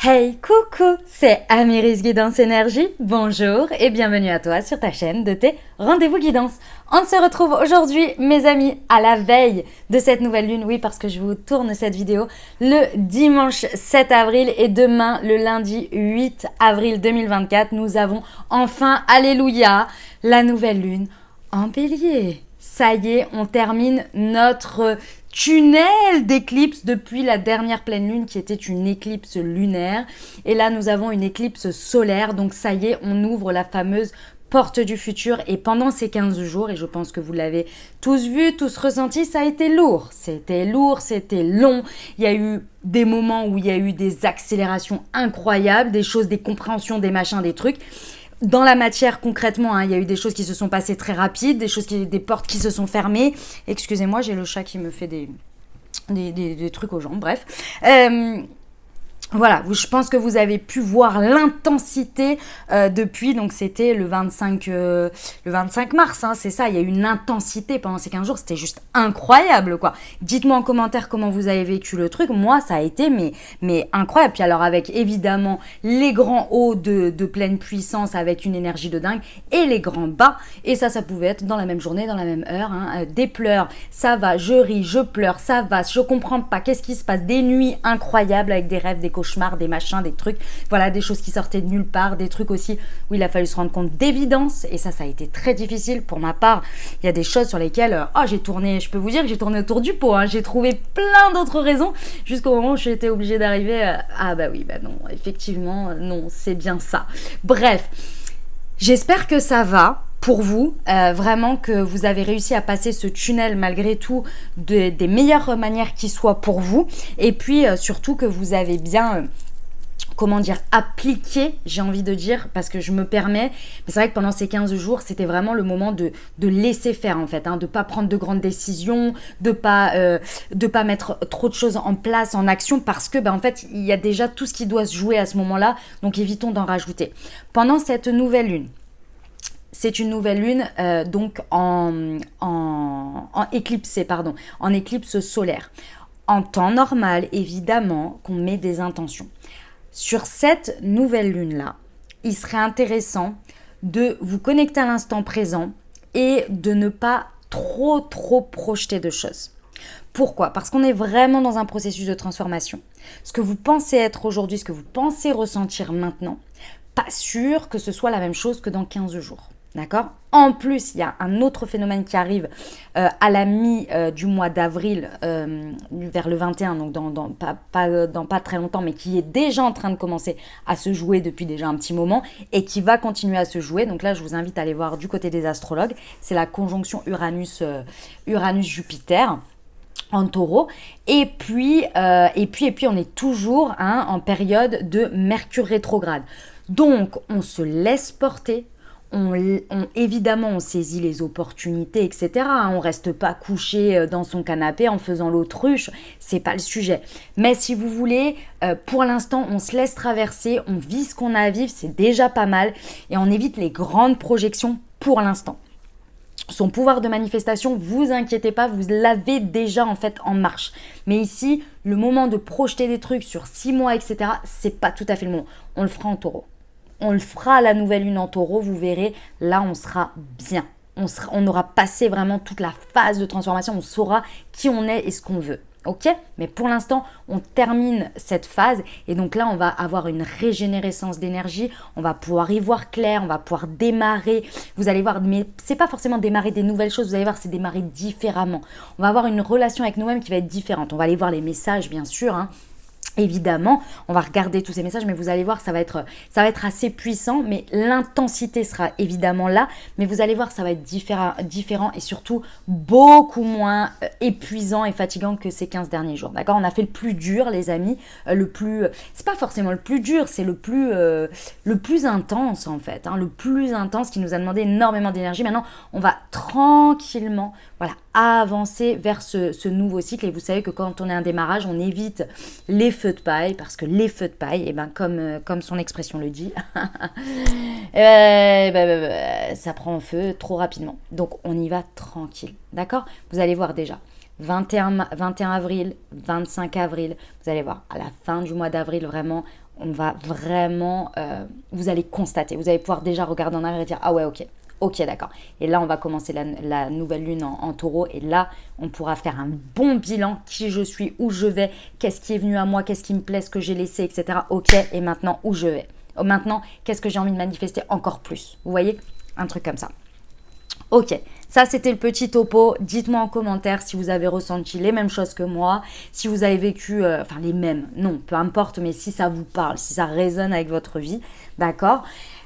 Hey, coucou, c'est Amiris Guidance Énergie. Bonjour et bienvenue à toi sur ta chaîne de tes rendez-vous guidance. On se retrouve aujourd'hui, mes amis, à la veille de cette nouvelle lune. Oui, parce que je vous tourne cette vidéo le dimanche 7 avril et demain, le lundi 8 avril 2024, nous avons enfin, alléluia, la nouvelle lune en bélier. Ça y est, on termine notre tunnel d'éclipse depuis la dernière pleine lune qui était une éclipse lunaire. Et là, nous avons une éclipse solaire. Donc ça y est, on ouvre la fameuse porte du futur. Et pendant ces 15 jours, et je pense que vous l'avez tous vu, tous ressenti, ça a été lourd. C'était lourd, c'était long. Il y a eu des moments où il y a eu des accélérations incroyables, des choses, des compréhensions, des machins, des trucs. Dans la matière, concrètement, il y a eu des choses qui se sont passées très rapides, des portes qui se sont fermées. Excusez-moi, j'ai le chat qui me fait des trucs aux jambes, bref. Voilà, je pense que vous avez pu voir l'intensité depuis, donc c'était le 25 mars, c'est ça, il y a eu une intensité pendant ces 15 jours, c'était juste incroyable, quoi. Dites-moi en commentaire comment vous avez vécu le truc, moi ça a été mais incroyable. Puis alors avec évidemment les grands hauts de pleine puissance avec une énergie de dingue et les grands bas, et ça pouvait être dans la même journée, dans la même heure, des pleurs, ça va, je ris, je pleure, ça va, je comprends pas, qu'est-ce qui se passe, des nuits incroyables avec des rêves, des cauchemars, des machins, des trucs, voilà, des choses qui sortaient de nulle part, des trucs aussi où il a fallu se rendre compte d'évidence, et ça a été très difficile pour ma part. Il y a des choses sur lesquelles j'ai tourné, je peux vous dire que j'ai tourné autour du pot, j'ai trouvé plein d'autres raisons jusqu'au moment où j'étais obligée d'arriver ah bah oui, bah non, effectivement, non, c'est bien ça. Bref, j'espère que ça va pour vous, vraiment que vous avez réussi à passer ce tunnel malgré tout des meilleures manières qui soient pour vous, et puis surtout que vous avez bien appliqué, j'ai envie de dire, parce que je me permets, mais c'est vrai que pendant ces 15 jours, c'était vraiment le moment de laisser faire, en fait, de pas prendre de grandes décisions, de pas mettre trop de choses en place, en action, parce que, en fait, il y a déjà tout ce qui doit se jouer à ce moment-là, donc évitons d'en rajouter. Pendant cette nouvelle lune, c'est une nouvelle lune donc en éclipse solaire. En temps normal, évidemment, qu'on met des intentions. Sur cette nouvelle lune-là, il serait intéressant de vous connecter à l'instant présent et de ne pas trop projeter de choses. Pourquoi ? Parce qu'on est vraiment dans un processus de transformation. Ce que vous pensez être aujourd'hui, ce que vous pensez ressentir maintenant, pas sûr que ce soit la même chose que dans 15 jours. D'accord ? En plus, il y a un autre phénomène qui arrive à la du mois d'avril, vers le 21, donc dans pas très longtemps, mais qui est déjà en train de commencer à se jouer depuis déjà un petit moment et qui va continuer à se jouer. Donc là, je vous invite à aller voir du côté des astrologues. C'est la conjonction Uranus-Jupiter en taureau. Et puis, on est toujours en période de Mercure rétrograde. Donc, on se laisse porter. Évidemment, on saisit les opportunités, etc. On reste pas couché dans son canapé en faisant l'autruche, c'est pas le sujet. Mais si vous voulez, pour l'instant, on se laisse traverser, on vit ce qu'on a à vivre, c'est déjà pas mal, et on évite les grandes projections pour l'instant. Son pouvoir de manifestation, vous inquiétez pas, vous l'avez déjà en fait en marche. Mais ici, le moment de projeter des trucs sur 6 mois, etc., c'est pas tout à fait le moment. On le fera en taureau. On le fera à la nouvelle lune en taureau, vous verrez, là on sera bien. On aura passé vraiment toute la phase de transformation, on saura qui on est et ce qu'on veut. Ok ? Mais pour l'instant, on termine cette phase et donc là, on va avoir une régénérescence d'énergie, on va pouvoir y voir clair, on va pouvoir démarrer. Vous allez voir, mais c'est pas forcément démarrer des nouvelles choses, vous allez voir, c'est démarrer différemment. On va avoir une relation avec nous-mêmes qui va être différente. On va aller voir les messages, bien sûr, Évidemment, on va regarder tous ces messages, mais vous allez voir, ça va être assez puissant, mais l'intensité sera évidemment là, mais vous allez voir, ça va être différent et surtout beaucoup moins épuisant et fatigant que ces 15 derniers jours, d'accord ? On a fait le plus dur, les amis, c'est pas forcément le plus dur, c'est le plus intense en fait, le plus intense qui nous a demandé énormément d'énergie. Maintenant, on va tranquillement, voilà, avancer vers ce nouveau cycle, et vous savez que quand on est un démarrage, on évite les feux de paille, parce que les feux de paille, comme son expression le dit, ça prend feu trop rapidement. Donc on y va tranquille, d'accord ? Vous allez voir déjà. 21 avril, 25 avril. Vous allez voir, à la fin du mois d'avril, vraiment, on va vraiment, vous allez constater, vous allez pouvoir déjà regarder en arrière et dire, ah ouais, ok, ok, d'accord. Et là, on va commencer la nouvelle lune en taureau. Et là, on pourra faire un bon bilan, qui je suis, où je vais, qu'est-ce qui est venu à moi, qu'est-ce qui me plaît, ce que j'ai laissé, etc. Ok, et maintenant, où je vais. Maintenant, qu'est-ce que j'ai envie de manifester encore plus. Vous voyez, un truc comme ça. Ok, ça c'était le petit topo. Dites-moi en commentaire si vous avez ressenti les mêmes choses que moi, si vous avez vécu, enfin les mêmes, non, peu importe, mais si ça vous parle, si ça résonne avec votre vie, d'accord.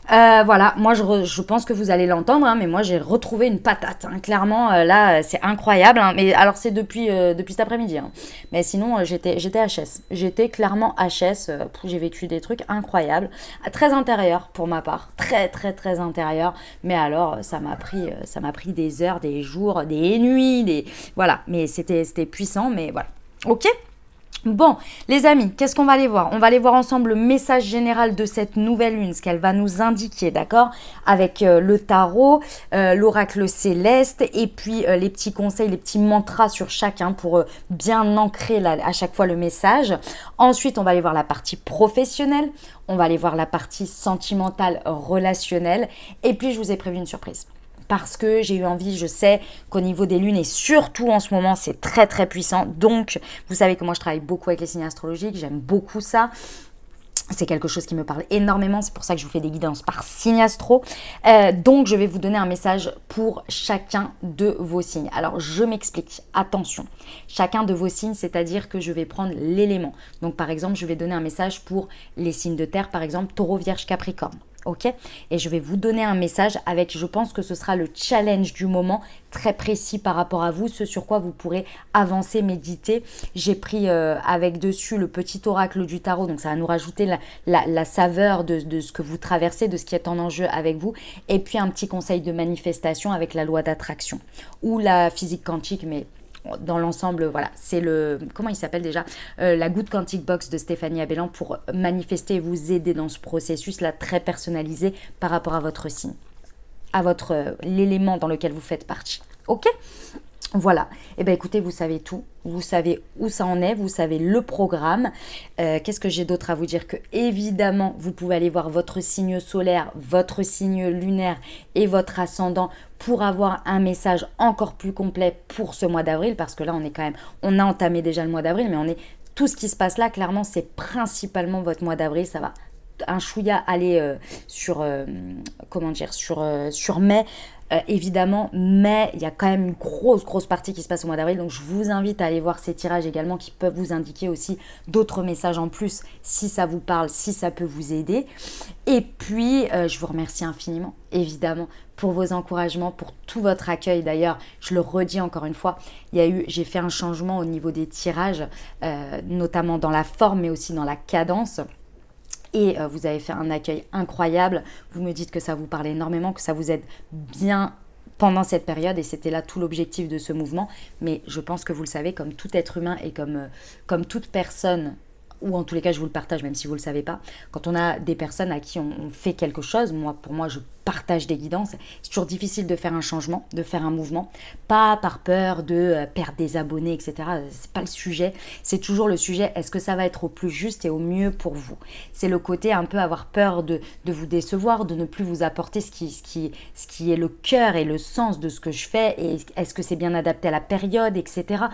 Voilà, moi je pense que vous allez l'entendre, hein, mais moi j'ai retrouvé une patate, hein. Clairement, là c'est incroyable, hein. Mais alors c'est depuis cet après-midi, hein. Mais sinon j'étais HS, j'étais clairement HS, j'ai vécu des trucs incroyables, très intérieurs pour ma part, très très très intérieurs, mais alors ça m'a pris des heures, des jours, des nuits, voilà, mais c'était puissant, mais voilà, ok. Bon, les amis, qu'est-ce qu'on va aller voir? On va aller voir ensemble le message général de cette nouvelle lune, ce qu'elle va nous indiquer, d'accord? Avec le tarot, l'oracle céleste et puis les petits conseils, les petits mantras sur chacun pour bien ancrer à chaque fois le message. Ensuite, on va aller voir la partie professionnelle, on va aller voir la partie sentimentale, relationnelle et puis je vous ai prévu une surprise. Parce que j'ai eu envie, je sais qu'au niveau des lunes et surtout en ce moment, c'est très très puissant. Donc, vous savez que moi, je travaille beaucoup avec les signes astrologiques, j'aime beaucoup ça. C'est quelque chose qui me parle énormément, c'est pour ça que je vous fais des guidances par signe astro. Donc, je vais vous donner un message pour chacun de vos signes. Alors, je m'explique, attention. Chacun de vos signes, c'est-à-dire que je vais prendre l'élément. Donc, par exemple, je vais donner un message pour les signes de terre, par exemple, taureau, vierge, capricorne. Ok, et je vais vous donner un message avec, je pense que ce sera le challenge du moment, très précis par rapport à vous, ce sur quoi vous pourrez avancer, méditer. J'ai pris avec dessus le petit oracle du tarot, donc ça va nous rajouter la saveur de ce que vous traversez, de ce qui est en enjeu avec vous, et puis un petit conseil de manifestation avec la loi d'attraction, ou la physique quantique, mais dans l'ensemble, voilà, c'est comment il s'appelle déjà, la Good Quantic Box de Stéphanie Abellan pour manifester et vous aider dans ce processus-là très personnalisé par rapport à votre signe, à l'élément dans lequel vous faites partie. Ok ? Voilà, et bien écoutez, vous savez tout, vous savez où ça en est, vous savez le programme. Qu'est-ce que j'ai d'autre à vous dire? Que évidemment, vous pouvez aller voir votre signe solaire, votre signe lunaire et votre ascendant pour avoir un message encore plus complet pour ce mois d'avril, parce que là, on a entamé déjà le mois d'avril, mais tout ce qui se passe là, clairement, c'est principalement votre mois d'avril, ça va un chouïa aller sur mai. Évidemment, mais il y a quand même une grosse partie qui se passe au mois d'avril, donc je vous invite à aller voir ces tirages également qui peuvent vous indiquer aussi d'autres messages en plus si ça vous parle, si ça peut vous aider. Et puis, je vous remercie infiniment, évidemment, pour vos encouragements, pour tout votre accueil. D'ailleurs, je le redis encore une fois, j'ai fait un changement au niveau des tirages, notamment dans la forme, mais aussi dans la cadence. Et vous avez fait un accueil incroyable. Vous me dites que ça vous parle énormément, que ça vous aide bien pendant cette période. Et c'était là tout l'objectif de ce mouvement. Mais je pense que vous le savez, comme tout être humain et comme toute personne, ou en tous les cas je vous le partage même si vous ne le savez pas, quand on a des personnes à qui on fait quelque chose, pour moi je partage des guidances, c'est toujours difficile de faire un changement, de faire un mouvement, pas par peur de perdre des abonnés, etc. C'est pas le sujet, c'est toujours le sujet, est-ce que ça va être au plus juste et au mieux pour vous? C'est le côté un peu avoir peur de vous décevoir, de ne plus vous apporter ce qui est le cœur et le sens de ce que je fais, et est-ce que c'est bien adapté à la période, etc.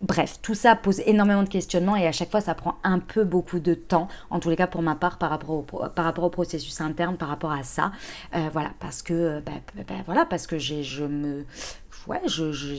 Bref, tout ça pose énormément de questionnements et à chaque fois, ça prend beaucoup de temps, en tous les cas pour ma part, par rapport au processus interne, par rapport à ça. Voilà, parce que, parce que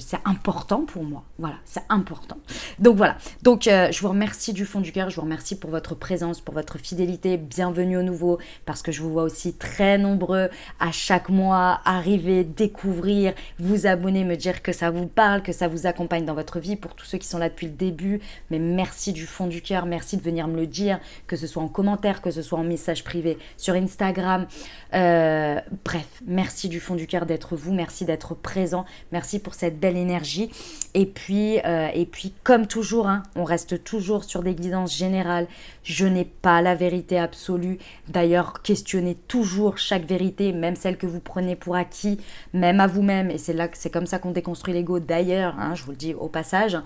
c'est important pour moi. Voilà, c'est important. Donc voilà. Donc je vous remercie du fond du cœur. Je vous remercie pour votre présence, pour votre fidélité. Bienvenue au nouveau, parce que je vous vois aussi très nombreux à chaque mois arriver, découvrir, vous abonner, me dire que ça vous parle, que ça vous accompagne dans votre vie. Pour tous ceux qui sont là depuis le début, mais merci du fond du cœur. Merci de venir me le dire, que ce soit en commentaire, que ce soit en message privé sur Instagram. Bref, merci du fond du cœur d'être vous. Merci d'être présent. Merci pour cette belle énergie. Et puis comme toujours, hein, on reste toujours sur des guidances générales. Je n'ai pas la vérité absolue. D'ailleurs, questionnez toujours chaque vérité, même celle que vous prenez pour acquis, même à vous-même. Et c'est comme ça qu'on déconstruit l'ego. D'ailleurs, hein, je vous le dis au passage,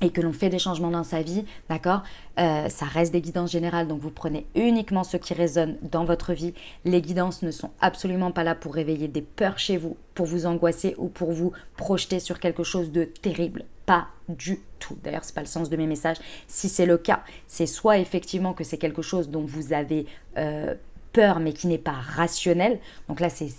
et que l'on fait des changements dans sa vie, d'accord, ça reste des guidances générales, donc vous prenez uniquement ce qui résonne dans votre vie. Les guidances ne sont absolument pas là pour réveiller des peurs chez vous, pour vous angoisser ou pour vous projeter sur quelque chose de terrible. Pas du tout. D'ailleurs, ce n'est pas le sens de mes messages. Si c'est le cas, c'est soit effectivement que c'est quelque chose dont vous avez peur mais qui n'est pas rationnel. Donc là, c'est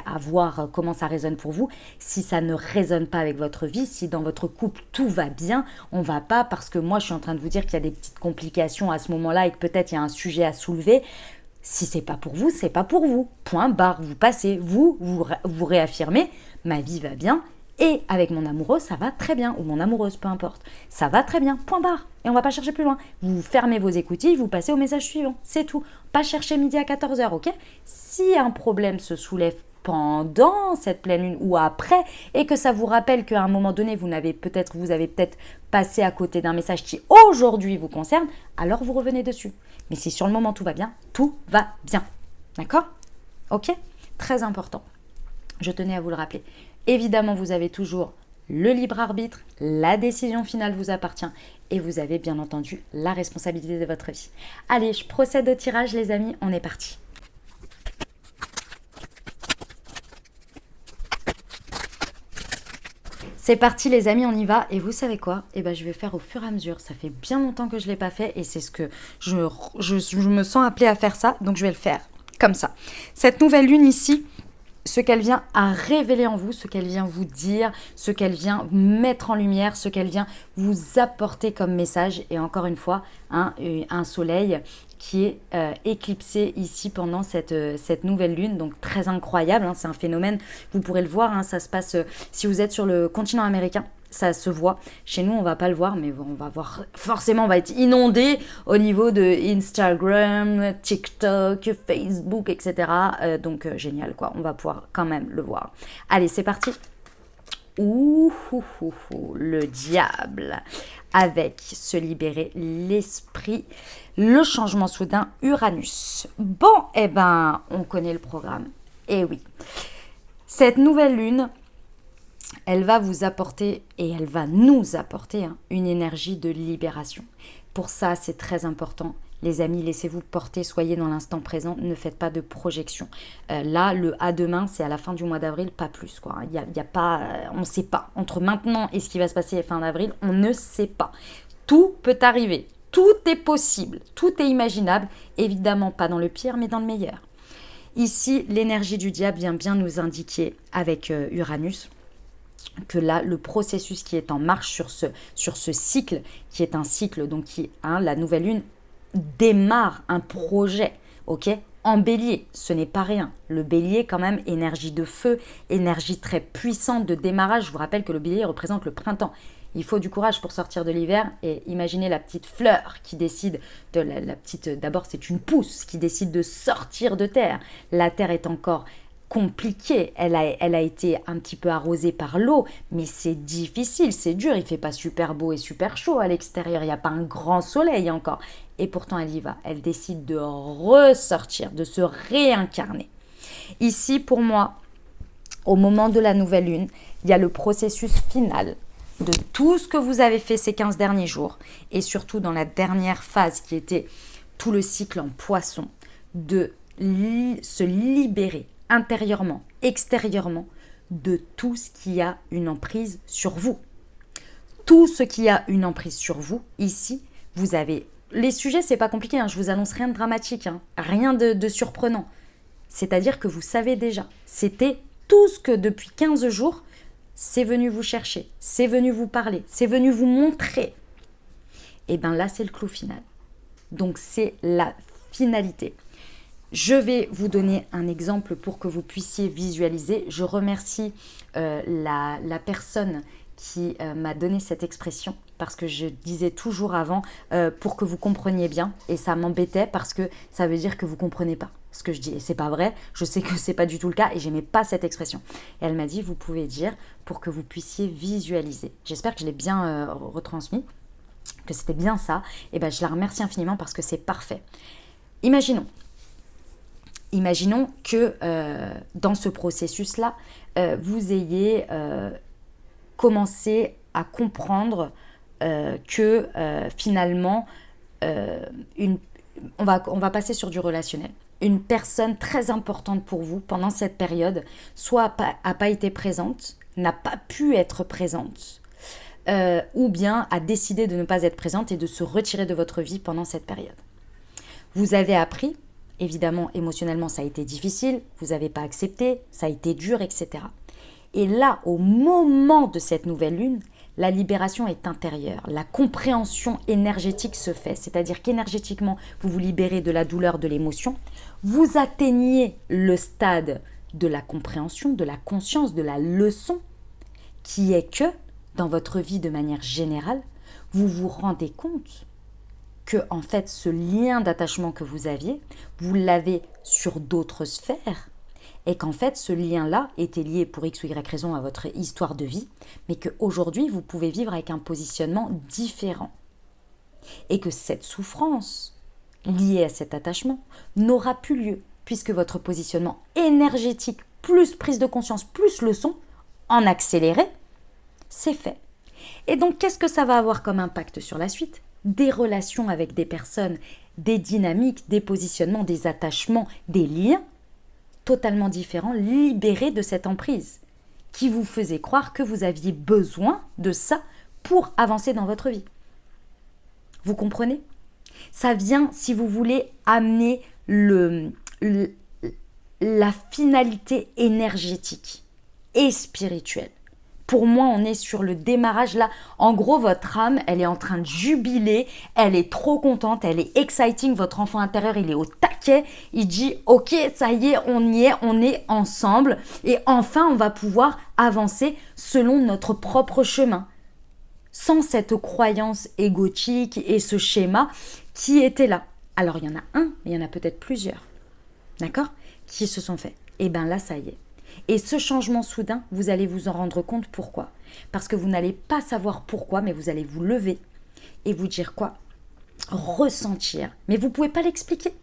à voir comment ça résonne pour vous. Si ça ne résonne pas avec votre vie, si dans votre couple tout va bien, on ne va pas, parce que moi je suis en train de vous dire qu'il y a des petites complications à ce moment-là et que peut-être il y a un sujet à soulever. Si c'est pas pour vous, c'est pas pour vous. Point barre, vous passez, vous réaffirmez, ma vie va bien. Et avec mon amoureux, ça va très bien. Ou mon amoureuse, peu importe. Ça va très bien. Point barre. Et on va pas chercher plus loin. Vous fermez vos écoutilles, vous passez au message suivant. C'est tout. Pas chercher midi à 14h, ok? Si un problème se soulève pendant cette pleine lune ou après, et que ça vous rappelle qu'à un moment donné, vous avez peut-être passé à côté d'un message qui aujourd'hui vous concerne, alors vous revenez dessus. Mais si sur le moment tout va bien, tout va bien. D'accord? Ok? Très important. Je tenais à vous le rappeler. Évidemment, vous avez toujours le libre arbitre, la décision finale vous appartient et vous avez bien entendu la responsabilité de votre vie. Allez, je procède au tirage les amis, on est parti. C'est parti les amis, on y va. Et vous savez quoi? Eh ben, je vais faire au fur et à mesure. Ça fait bien longtemps que je ne l'ai pas fait et c'est ce que je me sens appelée à faire ça. Donc je vais le faire comme ça. Cette nouvelle lune ici, ce qu'elle vient à révéler en vous, ce qu'elle vient vous dire, ce qu'elle vient mettre en lumière, ce qu'elle vient vous apporter comme message. Et encore une fois, un soleil qui est éclipsé ici pendant cette nouvelle lune. Donc très incroyable, hein, c'est un phénomène, vous pourrez le voir, hein, ça se passe si vous êtes sur le continent américain. Ça se voit. Chez nous, on va pas le voir, mais on va voir. Forcément, on va être inondé au niveau de Instagram, TikTok, Facebook, etc. Donc, génial, quoi. On va pouvoir quand même le voir. Allez, c'est parti. Le diable. Avec se libérer l'esprit, le changement soudain, Uranus. Bon, eh ben, on connaît le programme. Eh oui. Cette nouvelle lune, elle va vous apporter et elle va nous apporter une énergie de libération. Pour ça, c'est très important. Les amis, laissez-vous porter, soyez dans l'instant présent, ne faites pas de projection. Là, le à demain, c'est à la fin du mois d'avril, pas plus, quoi. Il y a pas, on ne sait pas. Entre maintenant et ce qui va se passer à la fin d'avril, on ne sait pas. Tout peut arriver, tout est possible, tout est imaginable. Évidemment, pas dans le pire, mais dans le meilleur. Ici, l'énergie du diable vient bien nous indiquer avec Uranus que là, le processus qui est en marche sur ce cycle, qui est un cycle, donc la nouvelle lune démarre un projet, ok, en bélier, ce n'est pas rien. Le bélier, quand même, énergie de feu, énergie très puissante de démarrage. Je vous rappelle que le bélier représente le printemps. Il faut du courage pour sortir de l'hiver et imaginez la petite fleur qui décide de la petite. D'abord, c'est une pousse qui décide de sortir de terre. La terre est encore compliquée, elle a été un petit peu arrosée par l'eau, mais c'est difficile, c'est dur, il fait pas super beau et super chaud à l'extérieur, il n'y a pas un grand soleil encore. Et pourtant, elle y va, elle décide de ressortir, de se réincarner. Ici, pour moi, au moment de la nouvelle lune, il y a le processus final de tout ce que vous avez fait ces 15 derniers jours, et surtout dans la dernière phase qui était tout le cycle en poisson, de se libérer intérieurement, extérieurement, de tout ce qui a une emprise sur vous. Tout ce qui a une emprise sur vous, ici, vous avez... Les sujets, c'est pas compliqué, je vous annonce rien de dramatique, rien de surprenant. C'est-à-dire que vous savez déjà, c'était tout ce que depuis 15 jours, c'est venu vous chercher, c'est venu vous parler, c'est venu vous montrer. Et bien là, c'est le clou final. Donc, c'est la finalité. Je vais vous donner un exemple pour que vous puissiez visualiser. Je remercie la personne qui m'a donné cette expression parce que je disais toujours avant pour que vous compreniez bien et ça m'embêtait parce que ça veut dire que vous comprenez pas ce que je dis et c'est pas vrai, je sais que c'est pas du tout le cas et j'aimais pas cette expression. Et elle m'a dit vous pouvez dire pour que vous puissiez visualiser. J'espère que je l'ai bien retransmis, que c'était bien ça. Et ben je la remercie infiniment parce que c'est parfait. Imaginons que dans ce processus-là, vous ayez commencé à comprendre que finalement, on va passer sur du relationnel. Une personne très importante pour vous pendant cette période, soit n'a pas été présente, n'a pas pu être présente, ou bien a décidé de ne pas être présente et de se retirer de votre vie pendant cette période. Vous avez appris, évidemment, émotionnellement, ça a été difficile, vous n'avez pas accepté, ça a été dur, etc. Et là, au moment de cette nouvelle lune, la libération est intérieure, la compréhension énergétique se fait, c'est-à-dire qu'énergétiquement, vous vous libérez de la douleur, de l'émotion, vous atteignez le stade de la compréhension, de la conscience, de la leçon, qui est que, dans votre vie de manière générale, vous vous rendez compte que en fait ce lien d'attachement que vous aviez, vous l'avez sur d'autres sphères et qu'en fait ce lien-là était lié pour X ou Y raison à votre histoire de vie, mais qu'aujourd'hui vous pouvez vivre avec un positionnement différent et que cette souffrance liée à cet attachement n'aura plus lieu puisque votre positionnement énergétique plus prise de conscience plus leçon en accéléré, c'est fait. Et donc qu'est-ce que ça va avoir comme impact sur la suite ? Des relations avec des personnes, des dynamiques, des positionnements, des attachements, des liens totalement différents, libérés de cette emprise qui vous faisait croire que vous aviez besoin de ça pour avancer dans votre vie. Vous comprenez ? Ça vient, si vous voulez, amener la finalité énergétique et spirituelle. Pour moi, on est sur le démarrage là. En gros, votre âme, elle est en train de jubiler, elle est trop contente, elle est exciting. Votre enfant intérieur, il est au taquet. Il dit, ok, ça y est, on est ensemble. Et enfin, on va pouvoir avancer selon notre propre chemin. Sans cette croyance égotique et ce schéma qui était là. Alors, il y en a un, mais il y en a peut-être plusieurs. D'accord ? Qui se sont faits. Et bien là, ça y est. Et ce changement soudain, vous allez vous en rendre compte pourquoi. Parce que vous n'allez pas savoir pourquoi, mais vous allez vous lever et vous dire quoi ? Ressentir. Mais vous ne pouvez pas l'expliquer.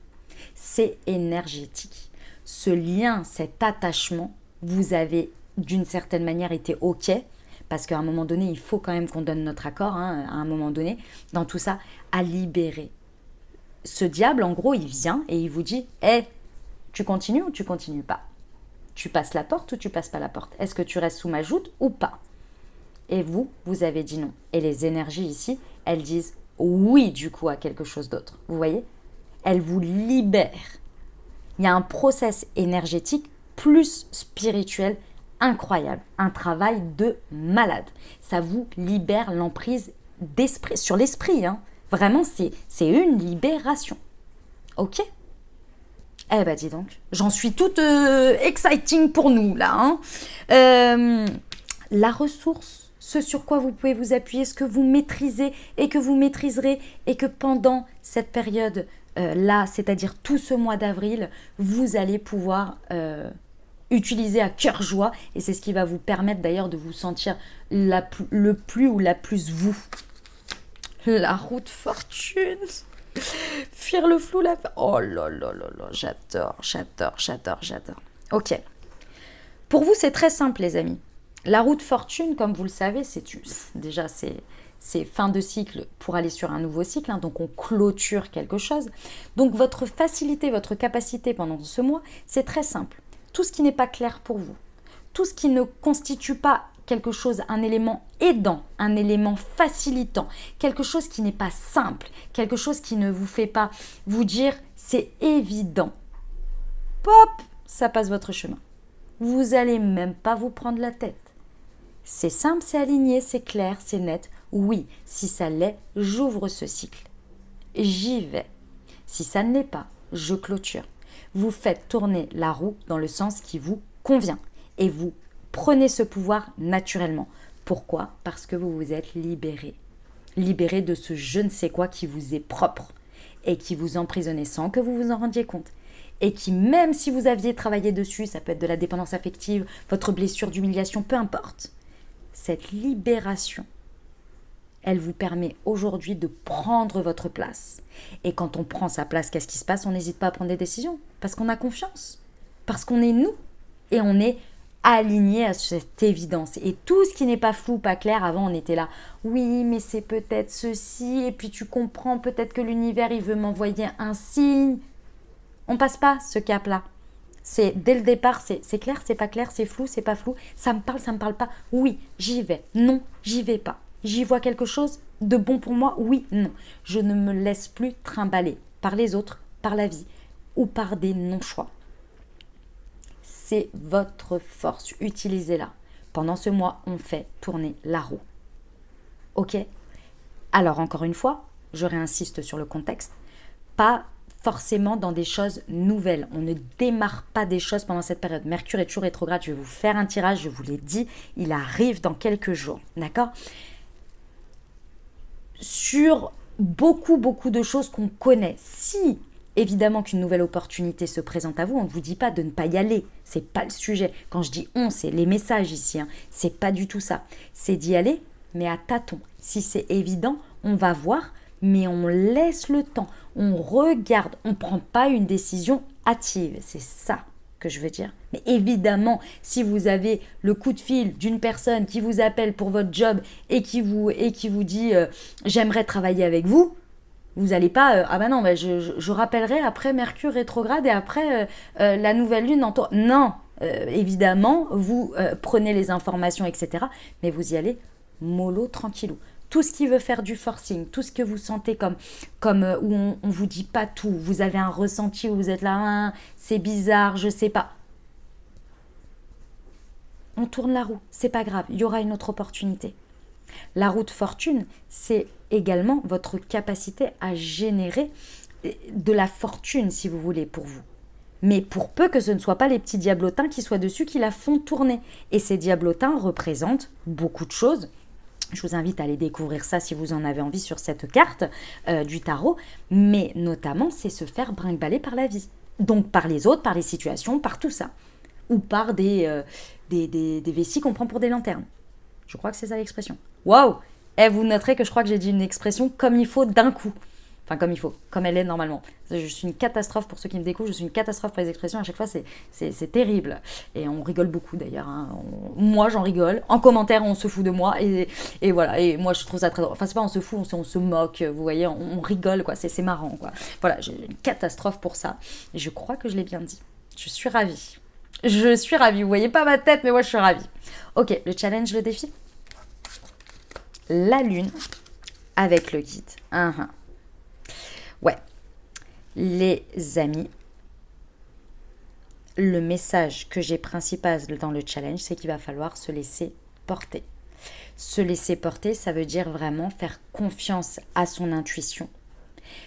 C'est énergétique. Ce lien, cet attachement, vous avez d'une certaine manière été OK, parce qu'à un moment donné, il faut quand même qu'on donne notre accord, à un moment donné, dans tout ça, à libérer. Ce diable, en gros, il vient et il vous dit « Hey, tu continues ou tu continues pas ? Tu passes la porte ou tu passes pas la porte ? Est-ce que tu restes sous ma joute ou pas ?» Et vous avez dit non. Et les énergies ici, elles disent oui du coup à quelque chose d'autre. Vous voyez ? Elles vous libèrent. Il y a un process énergétique plus spirituel incroyable. Un travail de malade. Ça vous libère l'emprise d'esprit, sur l'esprit. Vraiment, c'est une libération. Ok ? Eh ben dis donc, j'en suis toute exciting pour nous là. La ressource, ce sur quoi vous pouvez vous appuyer, ce que vous maîtrisez et que vous maîtriserez et que pendant cette période là, c'est-à-dire tout ce mois d'avril, vous allez pouvoir utiliser à cœur joie et c'est ce qui va vous permettre d'ailleurs de vous sentir le plus ou la plus vous. La roue de fortune. Fuir le flou, là. Oh là là là là, j'adore. Ok. Pour vous, c'est très simple, les amis. La roue de fortune, comme vous le savez, c'est fin de cycle pour aller sur un nouveau cycle. Donc, on clôture quelque chose. Donc, votre facilité, votre capacité pendant ce mois, c'est très simple. Tout ce qui n'est pas clair pour vous, tout ce qui ne constitue pas quelque chose, un élément aidant, un élément facilitant, quelque chose qui n'est pas simple, quelque chose qui ne vous fait pas vous dire c'est évident. Pop, ça passe votre chemin. Vous n'allez même pas vous prendre la tête. C'est simple, c'est aligné, c'est clair, c'est net. Oui, si ça l'est, j'ouvre ce cycle. J'y vais. Si ça ne l'est pas, je clôture. Vous faites tourner la roue dans le sens qui vous convient et vous prenez ce pouvoir naturellement. Pourquoi? Parce que vous vous êtes libéré. Libéré de ce je ne sais quoi qui vous est propre et qui vous emprisonnait sans que vous vous en rendiez compte. Et qui, même si vous aviez travaillé dessus, ça peut être de la dépendance affective, votre blessure d'humiliation, peu importe, cette libération, elle vous permet aujourd'hui de prendre votre place. Et quand on prend sa place, qu'est-ce qui se passe? On n'hésite pas à prendre des décisions, parce qu'on a confiance, parce qu'on est nous, et on est aligné à cette évidence. Et tout ce qui n'est pas flou, pas clair, avant on était là, oui, mais c'est peut-être ceci, et puis tu comprends peut-être que l'univers, il veut m'envoyer un signe. On passe pas ce cap-là. C'est dès le départ, c'est clair, c'est pas clair, c'est flou, c'est pas flou, ça me parle pas, oui, j'y vais, non, j'y vais pas. J'y vois quelque chose de bon pour moi, oui, non. Je ne me laisse plus trimballer par les autres, par la vie ou par des non-choix. C'est votre force, utilisez-la. Pendant ce mois, on fait tourner la roue. Ok? Alors encore une fois, je réinsiste sur le contexte, pas forcément dans des choses nouvelles. On ne démarre pas des choses pendant cette période. Mercure est toujours rétrograde, je vais vous faire un tirage, je vous l'ai dit, il arrive dans quelques jours. D'accord? Sur beaucoup de choses qu'on connaît. Si évidemment qu'une nouvelle opportunité se présente à vous, on ne vous dit pas de ne pas y aller, c'est pas le sujet. Quand je dis on, c'est les messages ici, c'est pas du tout ça. C'est d'y aller, mais à tâtons. Si c'est évident, on va voir, mais on laisse le temps, on regarde, on ne prend pas une décision hâtive, c'est ça que je veux dire. Mais évidemment, si vous avez le coup de fil d'une personne qui vous appelle pour votre job et qui vous dit j'aimerais travailler avec vous, vous n'allez pas ah ben non, ben je rappellerai après Mercure rétrograde et après la nouvelle lune en taureau. Non, évidemment, vous prenez les informations, etc. Mais vous y allez mollo, tranquillou. Tout ce qui veut faire du forcing, tout ce que vous sentez comme où on vous dit pas tout, vous avez un ressenti où vous êtes là, c'est bizarre, je sais pas. On tourne la roue, c'est pas grave, il y aura une autre opportunité. La roue de fortune, c'est également votre capacité à générer de la fortune, si vous voulez, pour vous. Mais pour peu que ce ne soient pas les petits diablotins qui soient dessus qui la font tourner. Et ces diablotins représentent beaucoup de choses. Je vous invite à aller découvrir ça si vous en avez envie sur cette carte du tarot. Mais notamment, c'est se faire brinque-baller par la vie. Donc par les autres, par les situations, par tout ça. Ou par des vessies qu'on prend pour des lanternes. Je crois que c'est ça l'expression. Waouh! Vous noterez que je crois que j'ai dit une expression comme il faut d'un coup. Enfin, comme il faut, comme elle est normalement. Je suis une catastrophe pour ceux qui me découvrent, je suis une catastrophe pour les expressions. À chaque fois, c'est terrible. Et on rigole beaucoup d'ailleurs. Moi, j'en rigole. En commentaire, on se fout de moi. Et voilà. Et moi, je trouve ça très drôle. Enfin, c'est pas on se fout, on se moque. Vous voyez, on rigole, quoi. C'est marrant, quoi. Voilà, j'ai une catastrophe pour ça. Et je crois que je l'ai bien dit. Je suis ravie. Je suis ravie. Vous voyez pas ma tête, mais moi, je suis ravie. Ok, le challenge, le défi. La lune avec le guide. Ouais, les amis, le message que j'ai principal dans le challenge, c'est qu'il va falloir se laisser porter. Se laisser porter, ça veut dire vraiment faire confiance à son intuition,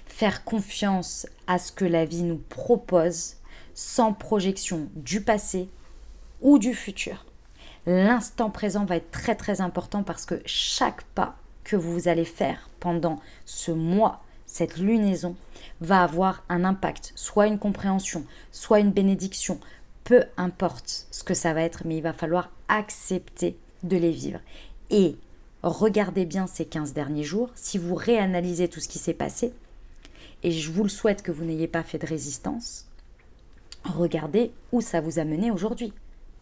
faire confiance à ce que la vie nous propose sans projection du passé ou du futur. L'instant présent va être très très important parce que chaque pas que vous allez faire pendant ce mois, cette lunaison, va avoir un impact, soit une compréhension, soit une bénédiction, peu importe ce que ça va être, mais il va falloir accepter de les vivre. Et regardez bien ces 15 derniers jours, si vous réanalysez tout ce qui s'est passé, et je vous le souhaite que vous n'ayez pas fait de résistance, regardez où ça vous a mené aujourd'hui.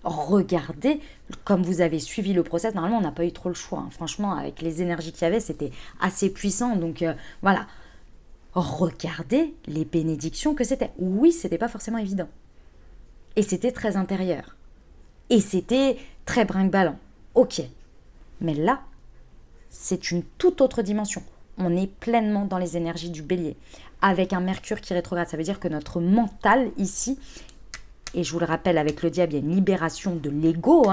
Regardez comme vous avez suivi le process. Normalement, on n'a pas eu trop le choix. Franchement, avec les énergies qu'il y avait, c'était assez puissant. Donc voilà. Regardez les bénédictions que c'était. Oui, c'était pas forcément évident. Et c'était très intérieur. Et c'était très brinque-ballant. Ok. Mais là, c'est une toute autre dimension. On est pleinement dans les énergies du bélier. Avec un Mercure qui rétrograde. Ça veut dire que notre mental ici, et je vous le rappelle, avec le diable, il y a une libération de l'ego